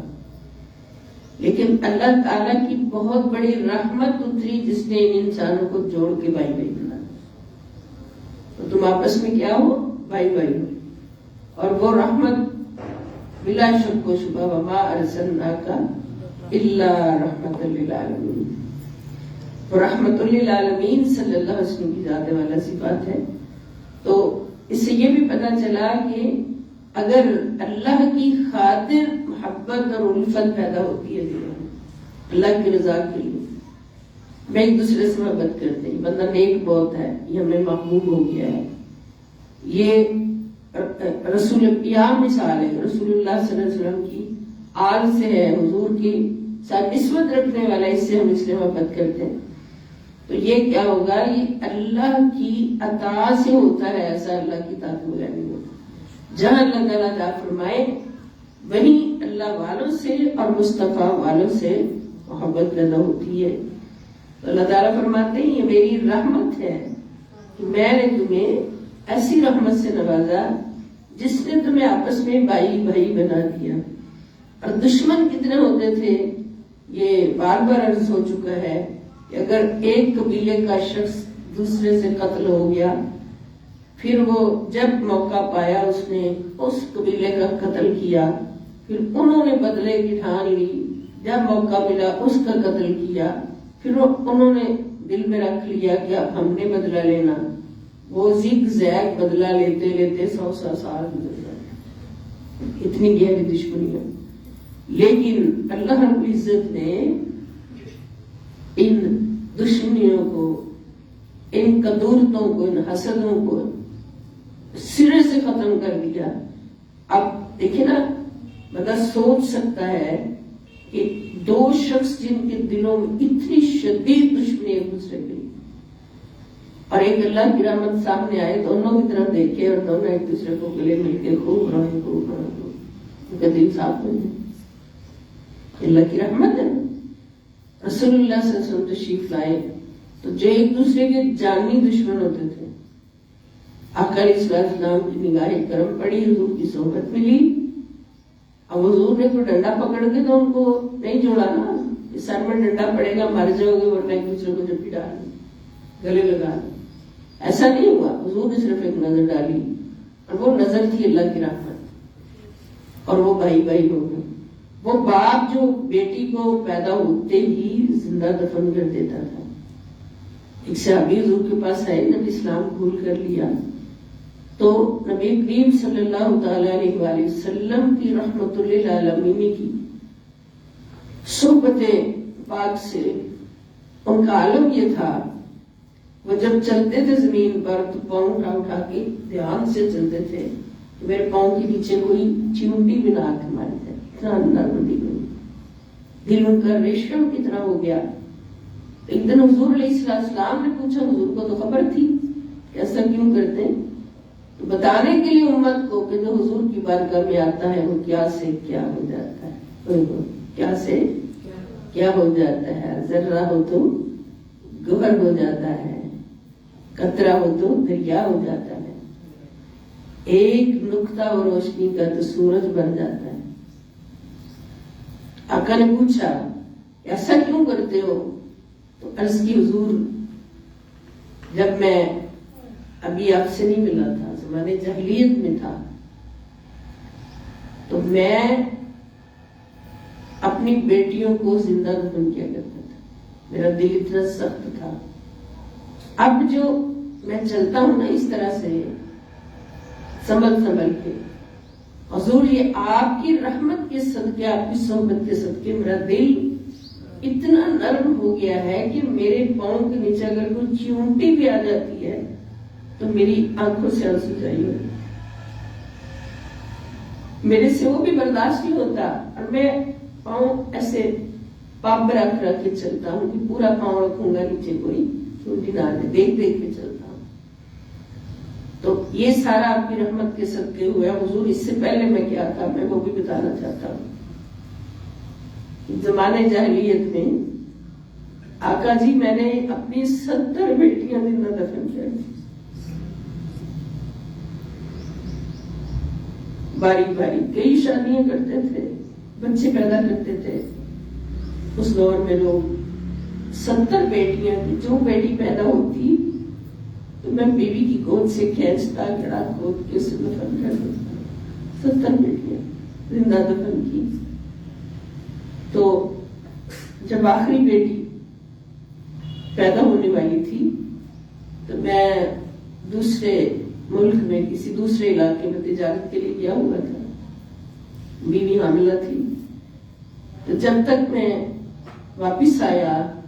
لیکن اللہ تعالیٰ کی بہت بڑی رحمت اتری جس نے ان انسانوں کو جوڑ کے بھائی بھائی بنا، تو تم آپس میں کیا ہو، بھائی بھائی ہو۔ اور وہ رحمت بلا شک و شبہ وما ارسلناک الا رحمت للعالمین، تو رحمت للعالمین صلی اللہ علیہ وسلم کی ذات والا صفات ہے۔ تو اس سے یہ بھی پتہ چلا کہ اگر اللہ کی خاطر محبت اور الفت پیدا ہوتی ہے دلوں میں اللہ کی رضا کے لیے، میں ایک دوسرے سے محبت کرتے ہیں، بندہ نیک بہت ہے، یہ ہمیں محبوب ہو گیا ہے. یہ مثال ہے رسول اللہ صلی اللہ علیہ وسلم کی آل سے ہے، حضور کی ساتھ نسبت رکھنے والا، اس سے ہم اس لیے محبت کرتے ہیں. تو یہ کیا ہوگا، یہ اللہ کی عطا سے ہوتا ہے، ایسا اللہ کی طاقت وغیرہ نہیں ہوتا. جہاں اللہ تعالیٰ عطا فرمائے وہیں اللہ والوں سے اور مصطفیٰ والوں سے محبت پیدا ہوتی ہے. تو اللہ تعالیٰ فرماتے ہیں یہ میری رحمت ہے کہ میں نے تمہیں ایسی رحمت سے نوازا جس نے تمہیں آپس میں بھائی بھائی بنا دیا. اور دشمن کتنے ہوتے تھے یہ بار بار عرض ہو چکا ہے کہ اگر ایک قبیلے کا شخص دوسرے سے قتل ہو گیا، پھر وہ جب موقع پایا اس نے اس قبیلے کا قتل کیا، پھر انہوں نے بدلے کی ٹھان لی، جب موقع ملا اس کا قتل کیا، پھر انہوں نے دل میں رکھ لیا کہ اب ہم نے بدلہ لینا. وہ زگ زیگ بدلہ لیتے لیتے 100 سال گزر جاتے، اتنی گہری دشمنی ہے. لیکن اللہ رب العزت نے ان دشمنیوں کو، ان قدورتوں کو، ان حسدوں کو سرے سے ختم کر دیا. اب دیکھیں نا، بندہ سوچ سکتا ہے کہ دو شخص جن کے دلوں میں اتنی شدید دشمنی ایک دوسرے کے لیے، اور ایک اللہ کی رحمت سامنے آئے، دونوں کی طرف دیکھے اور دونوں ایک دوسرے کو گلے مل کے خوب رہے، ان کا دل صاف ہو جائے. اللہ کی رحمت ہے. رسول اللہ صلی اللہ علیہ وسلم تشریف لائے تو جو ایک دوسرے کے جانی دشمن ہوتے تھے، آقا علیہ السلام کی نگاہ کرم پڑی، حضور کی صحبت ملی. اب حضور نے کوئی ڈنڈا پکڑ کے تو ان کو نہیں جوڑا نا، سر میں ڈنڈا پڑے گا مر جاؤ گے، ورنہ ایک دوسرے کو جب ڈال گلے لگا، ایسا نہیں ہوا. حضور نے صرف ایک نظر ڈالی اور وہ نظر تھی اللہ کی رحمت، اور وہ بھائی بھائی ہو گئے. وہ باپ جو بیٹی کو پیدا ہوتے ہی زندہ دفن کر دیتا تھا. ایک صحابی حضور کے پاس آئے، نبی اسلام قبول کر لیا تو نبی کریم صلی اللہ تعالی علیہ وآلہ وسلم کی رحمت للعالمین کی صحبت پاک سے ان کا عالم یہ تھا، وہ جب چلتے تھے زمین پر تو پاؤں اٹھا اٹھا کے دھیان سے چلتے تھے کہ میرے پاؤں کے نیچے کوئی چیونٹی بھی نہ آ کے مارے تھے. اتنا نرم دل ان کا ریشم کی طرح ہو گیا. ایک دن حضور علیہ السلام نے پوچھا، حضور کو تو خبر تھی کہ ایسا کیوں کرتے ہیں، تو بتانے کے لیے امت کو کہ جو حضور کی بارگاہ میں آتا ہے وہ کیا سے کیا ہو جاتا ہے، کیا سے کیا ہو جاتا ہے. ذرہ ہو تو گوہر ہو جاتا ہے، قطرہ ہو تو دریا ہو جاتا ہے، ایک نقطہ و روشنی کا تو سورج بن جاتا ہے. آقا نے پوچھا ایسا کیوں کرتے ہو، تو عرض کی حضور جب میں ابھی آپ سے نہیں ملا تھا، زمانے جاہلیت میں تھا، تو میں اپنی بیٹیوں کو زندہ دفن کیا کرتا تھا، میرا دل اتنا سخت تھا. اب جو میں چلتا ہوں نا اس طرح سے سنبھل کے، حضور یہ آپ کی رحمت کے صدقے، آپ کی صحبت کے صدقے میرا دل اتنا نرم ہو گیا ہے کہ میرے پاؤں کے نیچے اگر کوئی چیونٹی بھی آ جاتی ہے تو میری آنکھوں سے آنسو جاری ہوتی، میرے سے وہ بھی برداشت نہیں ہوتا، اور میں پاؤں ایسے پاپ رکھ کے چلتا ہوں کہ پورا پاؤں رکھوں گا نیچے کوئی چیونٹی نہ آ جائے، دیکھ دیکھ کے چلتا ہوں. تو یہ سارا آپ کی رحمت کے صدقے ہوا. حضور اس سے پہلے میں کیا تھا میں وہ بھی بتانا چاہتا ہوں. زمانے جاہلیت میں آقا جی میں نے اپنی 70 بیٹیاں زندہ دفن کیا، باریک باریک کئی شادیاں کرتے تھے، بچے پیدا کرتے تھے. اس دور میں لوگ 70 بیٹیاں کی، جو بیٹی پیدا ہوتی تو میں بیوی کی گود سے کھینچتا، گڑا کھود کے اسے دفن کر دیتا. 70 بیٹیاں زندہ دفن کی. تو جب آخری بیٹی پیدا ہونے والی تھی تو میں دوسرے ملک میں کسی دوسرے علاقے میں تجارت کے لیے گیا ہوا تھا، بیوی حاملہ تھی. تو جب تک میں واپس آیا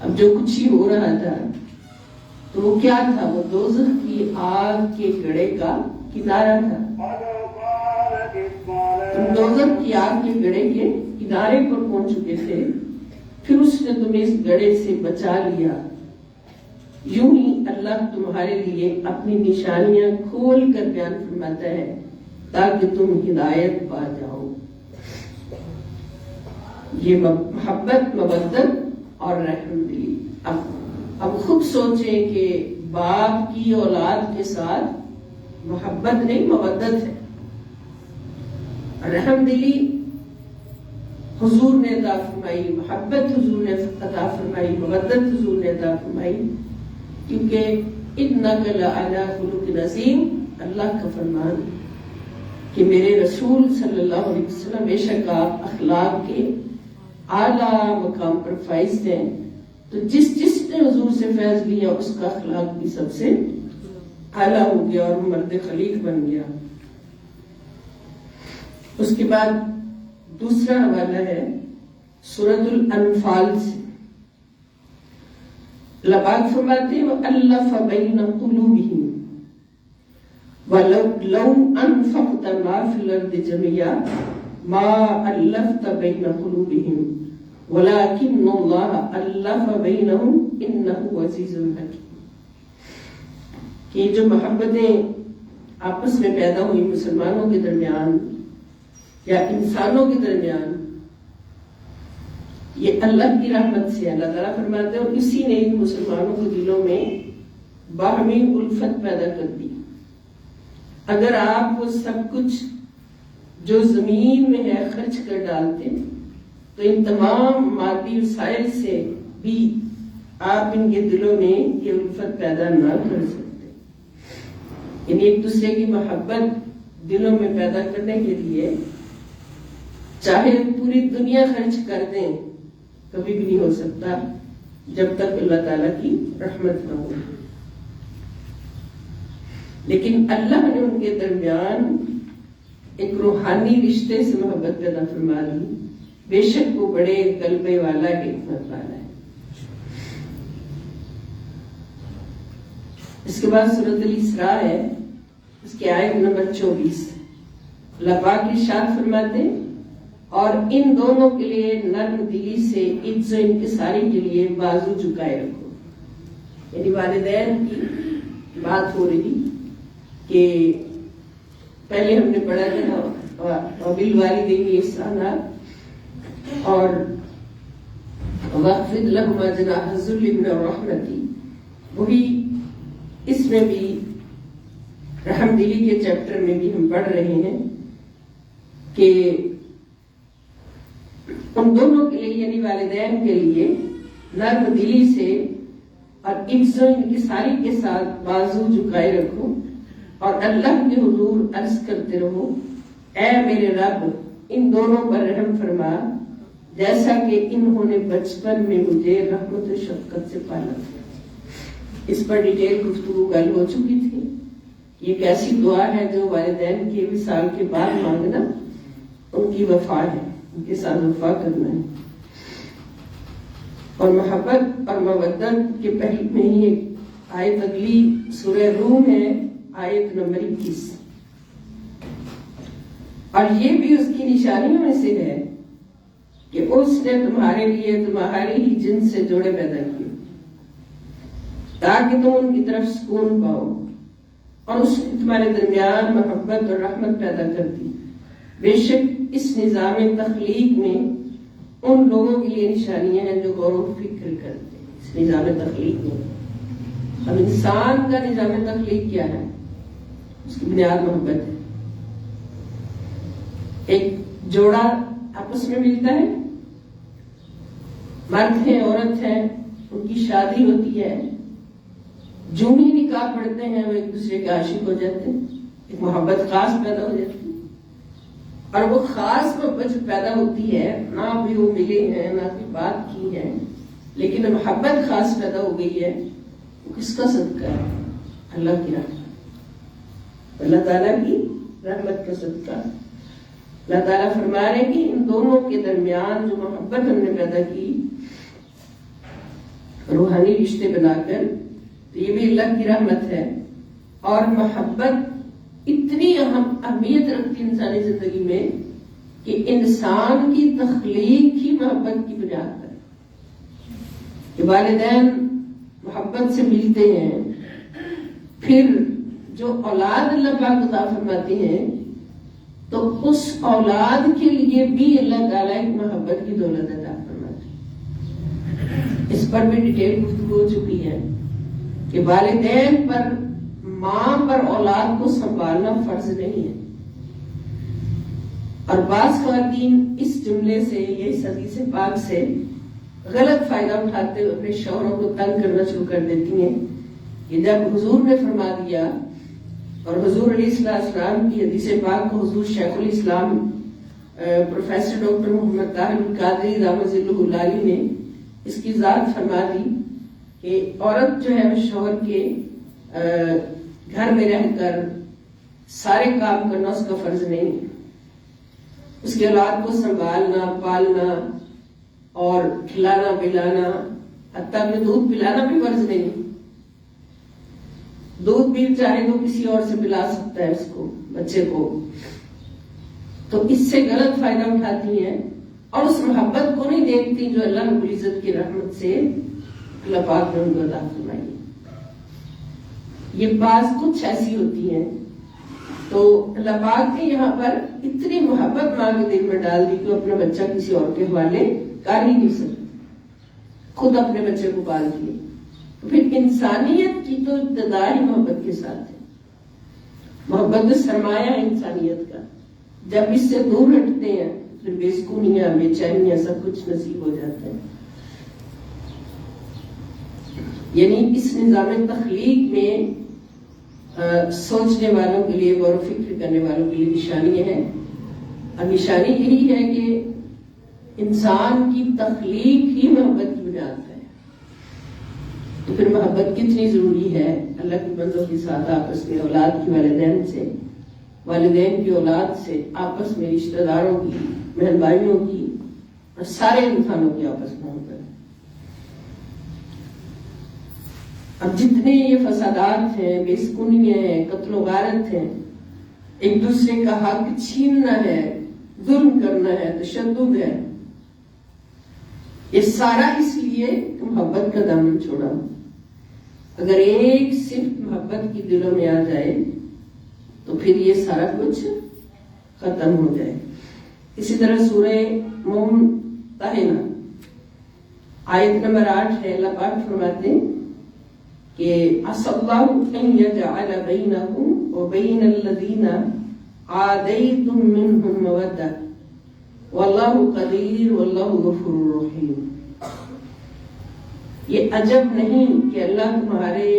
اب جو کچھ ہی ہو رہا تھا تو وہ کیا تھا؟ وہ دوزخ کی آگ کے گڑھے کا کنارہ تھا. تم دوزخ کی آگ کے گڑھے کے کنارے پر پہنچ چکے تھے، پھر اس نے تمہیں اس گڑھے سے بچا لیا. یوں ہی اللہ تمہارے لیے اپنی نشانیاں کھول کر بیان فرماتا ہے تاکہ تم ہدایت پا جاؤ. یہ محبت، مودت اور رحم دلی. اب خود سوچیں کہ باپ کی اولاد کے ساتھ محبت نہیں، مودت ہے. رحم دلی حضور نے عطا فرمائی، محبت حضور نے عطا فرمائی، مودت حضور نے عطا فرمائی، کیونکہ انک لعلی خلق عظیم، اللہ کا فرمان کہ میرے رسول صلی اللہ علیہ وسلم بے شک آپ اخلاق کے اعلیٰ مقام پر فائز ہیں. تو جس نے حضور سے فیض لیا اس کا اخلاق بھی سب سے اعلیٰ ہو گیا اور مرد خلیق بن گیا. اس کے بعد دوسرا حوالہ ہے سورۃ الانفال سے. اللہ پاک فرماتے ہیں وَأَلَّفَ بَيْنَ قُلُوبِهِمْ وَلَوْ أَنفَقْتَ مَا فِي الْأَرْضِ جَمِيعًا مَا أَلَّفْتَ بَيْنَ قُلُوبِهِمْ وَلَكِنَّ اللَّهَ أَلَّفَ بَيْنَهُمْ إِنَّهُ عَزِيزٌ حَكِيمٌ. کہ جو محبتیں آپس میں پیدا ہوئی مسلمانوں کے درمیان یا انسانوں کے درمیان، یہ اللہ کی رحمت سے اللہ تعالیٰ فرماتے ہیں، اور اسی نے ان مسلمانوں کے دلوں میں باہمی الفت پیدا کر دی. اگر آپ وہ سب کچھ جو زمین میں ہے خرچ کر ڈالتے تو ان تمام مادی وسائل سے بھی آپ ان کے دلوں میں یہ الفت پیدا نہ کر سکتے. یعنی ایک دوسرے کی محبت دلوں میں پیدا کرنے کے لیے چاہے پوری دنیا خرچ کر دیں کبھی بھی نہیں ہو سکتا جب تک اللہ تعالیٰ کی رحمت نہ ہو. لیکن اللہ نے ان کے درمیان ایک روحانی رشتے سے محبت پیدا فرما دی. بے شک وہ بڑے غلبے والا حکمت والا ہے. اس کے بعد سورۃ الاسراء ہے، اس کی آیت نمبر 24. اللہ پاک ارشاد فرماتے ہیں اور ان دونوں کے لیے نرم دلی سے عجز و انکساری کے لیے بازو جھکائے رکھو. یعنی والدین کی بات ہو رہی کہ پہلے ہم نے پڑھا تھا وبالوالدین احسانا اور واخفض لهما جناح الذل من الرحمۃ. وہی اس میں بھی رحم دلی کے چیپٹر میں بھی ہم پڑھ رہے ہیں کہ ان دونوں کے لیے یعنی والدین کے لیے نرم دلی سے اور عجز و انکساری کے ساتھ بازو جھکائے رکھو اور اللہ کے حضور عرض کرتے رہو اے میرے رب ان دونوں پر رحم فرما جیسا کہ انہوں نے بچپن میں مجھے رحمت و شفقت سے پالا تھا. اس پر ڈیٹیل گفتگو کل ہو چکی تھی. یہ ایک ایسی دعا ہے جو والدین کے وصال کے بعد مانگنا ان کی وفا ہے، ان کے ساتھ وفا کرنا ہے. اور محبت اور مودت کے پہلے میں ہی ایک آیت اگلی سورہ روم ہے، آیت نمبر 21. اور یہ بھی اس کی نشانیوں میں سے ہے کہ اس نے تمہارے لیے تمہارے ہی جن سے جوڑے پیدا کیے تاکہ تم ان کی طرف سکون پاؤ، اور اس نے تمہارے درمیان محبت اور رحمت پیدا کر دی. بے شک اس نظام تخلیق میں ان لوگوں کے لیے نشانیاں ہیں جو غور و فکر کرتے ہیں. اس نظام تخلیق میں اب انسان کا نظام تخلیق کیا ہے؟ اس کی بنیاد محبت ہے. ایک جوڑا آپس میں ملتا ہے، مرد ہے عورت ہے، ان کی شادی ہوتی ہے، جو ہی نکاح پڑھتے ہیں وہ ایک دوسرے کے عاشق ہو جاتے ہیں، ایک محبت خاص پیدا ہو جاتی ہے. اور وہ خاص محبت جو پیدا ہوتی ہے نہ بھی وہ ملے ہیں نہ بھی بات کی ہے، لیکن محبت خاص پیدا ہو گئی ہے، وہ کس کا صدقہ ہے؟ اللہ کی رحمت، اللہ تعالیٰ کی رحمت کا صدقہ. اللہ تعالیٰ فرما رہے ہیں کہ ان دونوں کے درمیان جو محبت ہم نے پیدا کی روحانی رشتے بنا کر، تو یہ بھی اللہ کی رحمت ہے۔ اور محبت اتنی اہمیت رکھتی انسانی زندگی میں کہ انسان کی تخلیق ہی محبت کی بنیاد پر کہ والدین محبت سے ملتے ہیں، پھر جو اولاد اللہ پاک عطا فرماتے ہیں تو اس اولاد کے لیے بھی اللہ تعالیٰ ایک محبت کی دولت عطا فرماتے ہیں۔ اس پر بھی ڈیٹیل گفتگو ہو چکی ہے کہ والدین پر، ماں پر اولاد کو سنبھالنا فرض نہیں ہے، اور بعض خواتین اس جملے سے، یہ اس حدیث پاک سے غلط فائدہ اٹھاتے ہوئے اپنے شوہروں کو تنگ کرنا شروع کر دیتی ہیں کہ جب حضور نے فرما دیا، اور حضور علیہ السلام کی حدیث پاک کو حضور شیخ الاسلام پروفیسر ڈاکٹر محمد طاہر القادری دامت ظلہ العالی نے اس کی ذات فرما دی کہ عورت جو ہے وہ شوہر کے گھر میں رہ کر سارے کام کرنا اس کا فرض نہیں ہے، اس کے اولاد کو سنبھالنا، پالنا اور کھلانا پلانا، حتیٰ کہ دودھ پلانا بھی فرض نہیں ہے۔ دودھ بھی چاہے تو کسی اور سے پلا سکتا ہے اس کو، بچے کو۔ تو اس سے غلط فائدہ اٹھاتی ہیں اور اس محبت کو نہیں دیکھتی جو اللہ رب العزت کی رحمت سے اللہ پاک نے ان کو عطا فرمائی ہے۔ یہ بعض کچھ ایسی ہوتی ہیں تو اللہ پاک نے یہاں پر اتنی محبت ماں کے دل میں ڈال دی کہ وہ اپنا بچہ کسی اور کے حوالے کر ہی نہیں سکتی، خود اپنے بچے کو پال دیے۔ تو پھر انسانیت کی تو ابتدا ہی محبت کے ساتھ ہے۔ محبت سرمایہ ہے انسانیت کا، جب اس سے دور ہٹتے ہیں پھر بے سکونیاں، بے چینیاں سب کچھ نصیب ہو جاتا ہے۔ یعنی اس نظام تخلیق میں سوچنے والوں کے لیے، غور و فکر کرنے والوں کے لیے نشانی ہے، اور نشانی یہی ہے کہ انسان کی تخلیق ہی محبت کی بنیاد ہے۔ تو پھر محبت کتنی ضروری ہے اللہ کے بندوں کے ساتھ آپس میں، اولاد کی والدین سے، والدین کی اولاد سے، آپس میں رشتہ داروں کی، بہن بھائیوں کی، اور سارے انسانوں کی آپس میں محبت۔ اب جتنے یہ فسادات ہیں، بے سکونیاں ہیں، قتل و غارت ہیں، ایک دوسرے کا حق چھیننا ہے، ظلم کرنا ہے، تشدد ہے، یہ سارا اس لیے کہ محبت کا دامن چھوڑا۔ اگر ایک صرف محبت کی دلوں میں آ جائے تو پھر یہ سارا کچھ ختم ہو جائے۔ اسی طرح سورہ ممتحنہ آیت نمبر 8 ہے، اللہ پاک فرماتے ہیں کہ عسى الله أن يجعل بينكم وبين الذين عاديتم منهم مودة والله قدير والله غفور رحيم۔ یہ عجب نہیں کہ اللہ تمہارے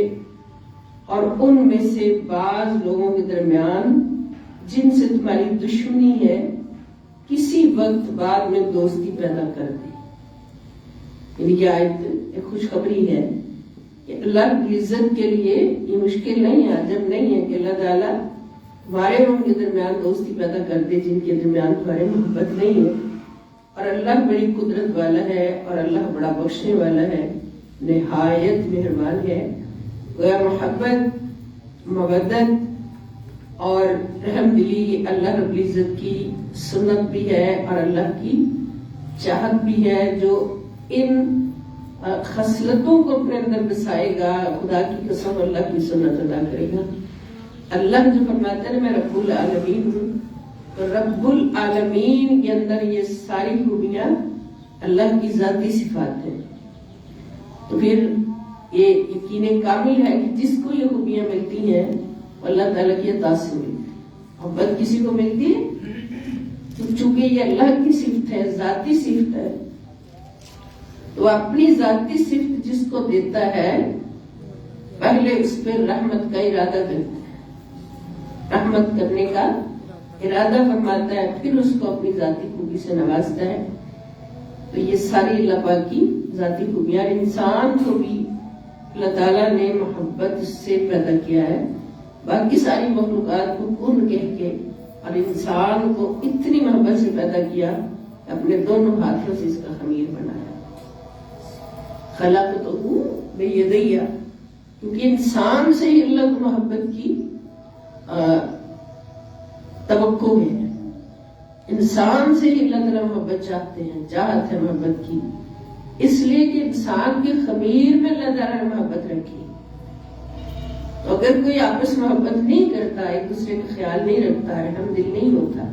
اور ان میں سے بعض لوگوں کے درمیان جن سے تمہاری دشمنی ہے کسی وقت بعد میں دوستی پیدا کر دے۔ یعنی یہ آیت ایک خوشخبری ہے کہ اللہ کی عزت کے لیے یہ مشکل نہیں ہے، عجب نہیں ہے کہ اللہ تعالیٰ تمہارے اور ان کے درمیان دوستی پیدا کر دے جن کے درمیان تمہارے محبت نہیں ہے۔ اور اللہ بڑی قدرت والا ہے، اور اللہ بڑا بخشنے والا ہے، نہایت مہربان ہے۔ گویا محبت، مودت اور رحم دلی یہ اللہ رب العزت کی سنت بھی ہے اور اللہ کی چاہت بھی ہے۔ جو ان خصلتوں کو اپنے اندر بسائے گا، خدا کی قسم اللہ کی سنت ادا کرے گا۔ اللہ جو فرماتا ہے میں رب العالمین ہوں، تو رب العالمین کے اندر یہ ساری خوبیاں اللہ کی ذاتی صفات ہیں۔ تو پھر یہ یقین کامل ہے کہ جس کو یہ خوبیاں ملتی ہیں اللہ تعالیٰ کی عطا سے ملتی ہے۔ محبت کسی کو ملتی ہے تو چونکہ یہ اللہ کی صفت ہے، ذاتی صفت ہے، تو اپنی ذاتی صفت جس کو دیتا ہے پہلے اس پہ رحمت کا ارادہ کرتا ہے، رحمت کرنے کا ارادہ فرماتا ہے، پھر اس کو اپنی ذاتی خوبی سے نوازتا ہے۔ تو یہ ساری اللہ پاک کی ذاتی خوبیاں، انسان کو بھی اللہ تعالیٰ نے محبت سے پیدا کیا ہے، باقی ساری مخلوقات کو کن کہہ کے، اور انسان کو اتنی محبت سے پیدا کیا اپنے دونوں ہاتھوں سے اس کا خمیر بنایا۔ خلقتہ بیدیہ، کیونکہ انسان سے ہی اللہ کو محبت کی توقع ہے، انسان سے ہی اللہ تعالیٰ محبت چاہتے ہیں، چاہت ہے محبت کی، اس لیے کہ انسان کے خمیر میں اللہ تعالیٰ نے محبت رکھی۔ تو اگر کوئی آپس محبت نہیں کرتا، ایک دوسرے کا خیال نہیں رکھتا ہے، ہم دل نہیں ہوتا،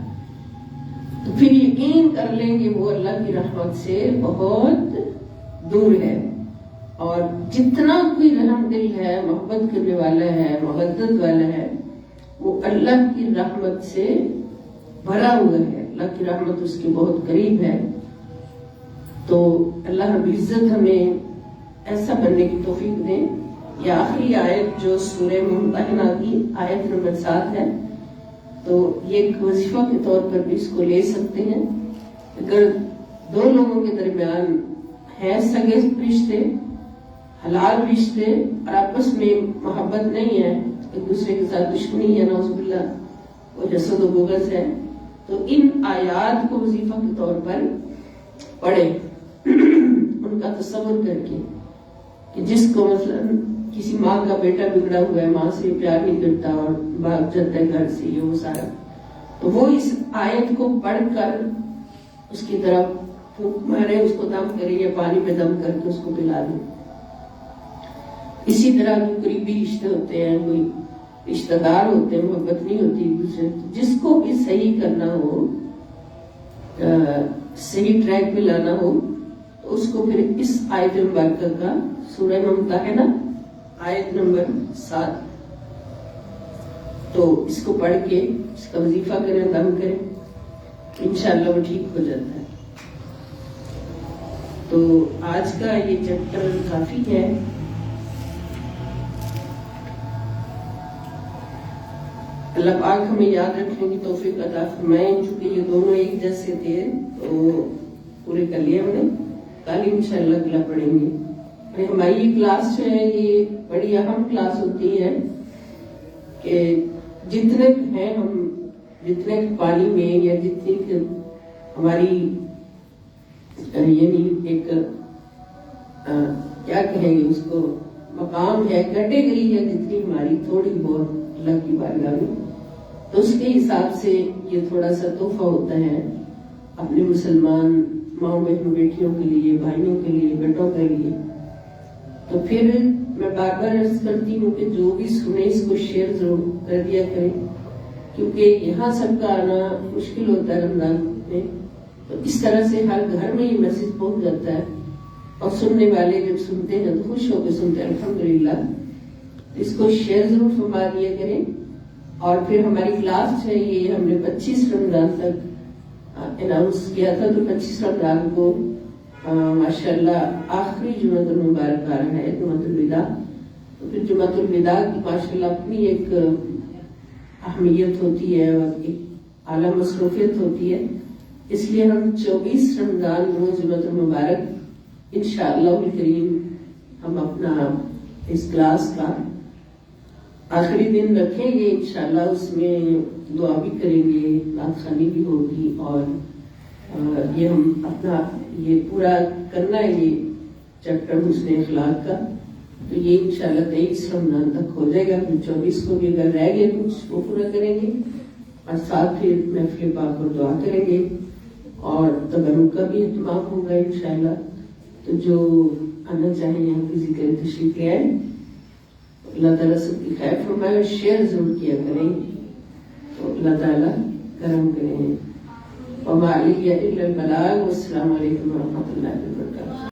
تو پھر یقین کر لیں گے وہ اللہ کی رحمت سے بہت دور ہے۔ اور جتنا کوئی رحم دل ہے، محبت کرنے والا ہے، مودت والا ہے، وہ اللہ کی رحمت سے بھرا ہوا ہے، اللہ کی رحمت اس کے بہت قریب ہے۔ تو اللہ رب العزت ہمیں ایسا بننے کی توفیق دیں۔ یہ آخری آیت جو سورہ ممتحنہ کی آیت نمبر 7 ہے، تو یہ ایک وظیفہ کے طور پر بھی اس کو لے سکتے ہیں۔ اگر دو لوگوں کے درمیان ہے سگے رشتے، حلال رشتے، اور آپس میں محبت نہیں ہے، ایک دوسرے کے ساتھ دشمنی ہے، نعوذ باللہ، وہ حسد و بغض ہے، تو ان آیات کو وظیفہ کے طور پر پڑھیں ان کا تصور کر کے، کہ جس کو مثلا کسی ماں کا بیٹا بگڑا ہوا ہے، ماں سے پیار نہیں کرتا اور بھاگ جاتا ہے گھر سے، یہ وہ سارا، تو وہ اس آیت کو پڑھ کر اس کی طرف پھونک مارے، اس کو دم کرے یا پانی میں دم کر کے اس کو پلا دیں۔ اسی طرح جو قریبی رشتے ہوتے ہیں، کوئی رشتہ دار ہوتے ہیں، محبت نہیں ہوتی ایک دوسرے، جس کو بھی صحیح کرنا ہو، صحیح ٹریک پہ لانا ہو، تو اس کو پھر اس آیت مبارکہ کا سورہ ممتحنہ آیت نمبر 7، تو اس کو پڑھ کے اس کا وظیفہ کریں، دم کریں، انشاءاللہ وہ ٹھیک ہو جاتا ہے۔ تو آج کا یہ چیپٹر کافی ہے، اللہ پاک ہمیں یاد رکھنے کی توفیق عطا فرمائے۔ چونکہ یہ دونوں ایک جیسے تھے تو پورے کر لیے ہم نے، کل انشاءاللہ اگلا پڑھیں گے۔ ہماری یہ کلاس جو ہے یہ بڑی اہم کلاس ہوتی ہے کہ جتنے ہیں ہم، جتنے پانی میں یا جتنی ہماری یعنی ایک کیا کہیں گے اس کو، مقام ہے، کیٹیگری ہے، جتنی ہماری تھوڑی بہت اللہ کی بارگاہ میں، تو اس کے حساب سے یہ تھوڑا سا تحفہ ہوتا ہے اپنے مسلمان ماؤں بہنوں بیٹیوں کے لیے، بھائیوں کے لیے، بیٹوں کے لیے۔ تو پھر میں بار بار عرض کرتی ہوں کہ جو بھی سنے اس کو شیئر ضرور کر دیا کریں، کیونکہ یہاں سب کا آنا مشکل ہوتا ہے رمضان میں، تو اس طرح سے ہر گھر میں یہ میسج پہنچ جاتا ہے، اور سننے والے جب سنتے ہیں تو خوش ہو کے سنتے ہیں، الحمدللہ۔ اس کو شیئر ضرور فرما دیا کریں۔ اور پھر ہماری کلاس ہے یہ ہم نے 25 رمضان تک اناؤنس کیا تھا، تو 25 رمضان کو ماشاءاللہ آخری جمعۃ المبارک آ رہا ہے، جمعۃ الوداع۔ تو پھر جمعۃ الوداع کی ماشاءاللہ اپنی ایک اہمیت ہوتی ہے اور ایک اعلیٰ مصروفیت ہوتی ہے، اس لیے ہم 24 رمضان روز جمعۃ المبارک انشاءاللہ الکریم ہم اپنا اس کلاس کا آخری دن رکھیں گے انشاءاللہ۔ اس میں دعا بھی کریں گے، نعت خوانی بھی ہوگی، اور یہ ہم اپنا یہ پورا کرنا ہے یہ چیپٹر حسن اخلاق کا، تو یہ انشاءاللہ 23 رمضان تک ہو جائے گا۔ پھر 24 کو بھی اگر رہ گئے کچھ وہ پورا کریں گے، اور ساتھ پھر محفل پاک اور دعا کریں گے، اور تبرک کا بھی اہتمام ہوگا انشاءاللہ۔ تو جو آنا چاہیں یہاں کی ذکر تشریف لے آئیں، اللہ تعالیٰ سب کی خیر فرمائے، اور شیئر ضرور کیا کریں، تو اللہ تعالیٰ کرم کریں۔ وما علیہ الا البلاغ، والسلام علیکم ورحمۃ اللہ وبرکاتہ۔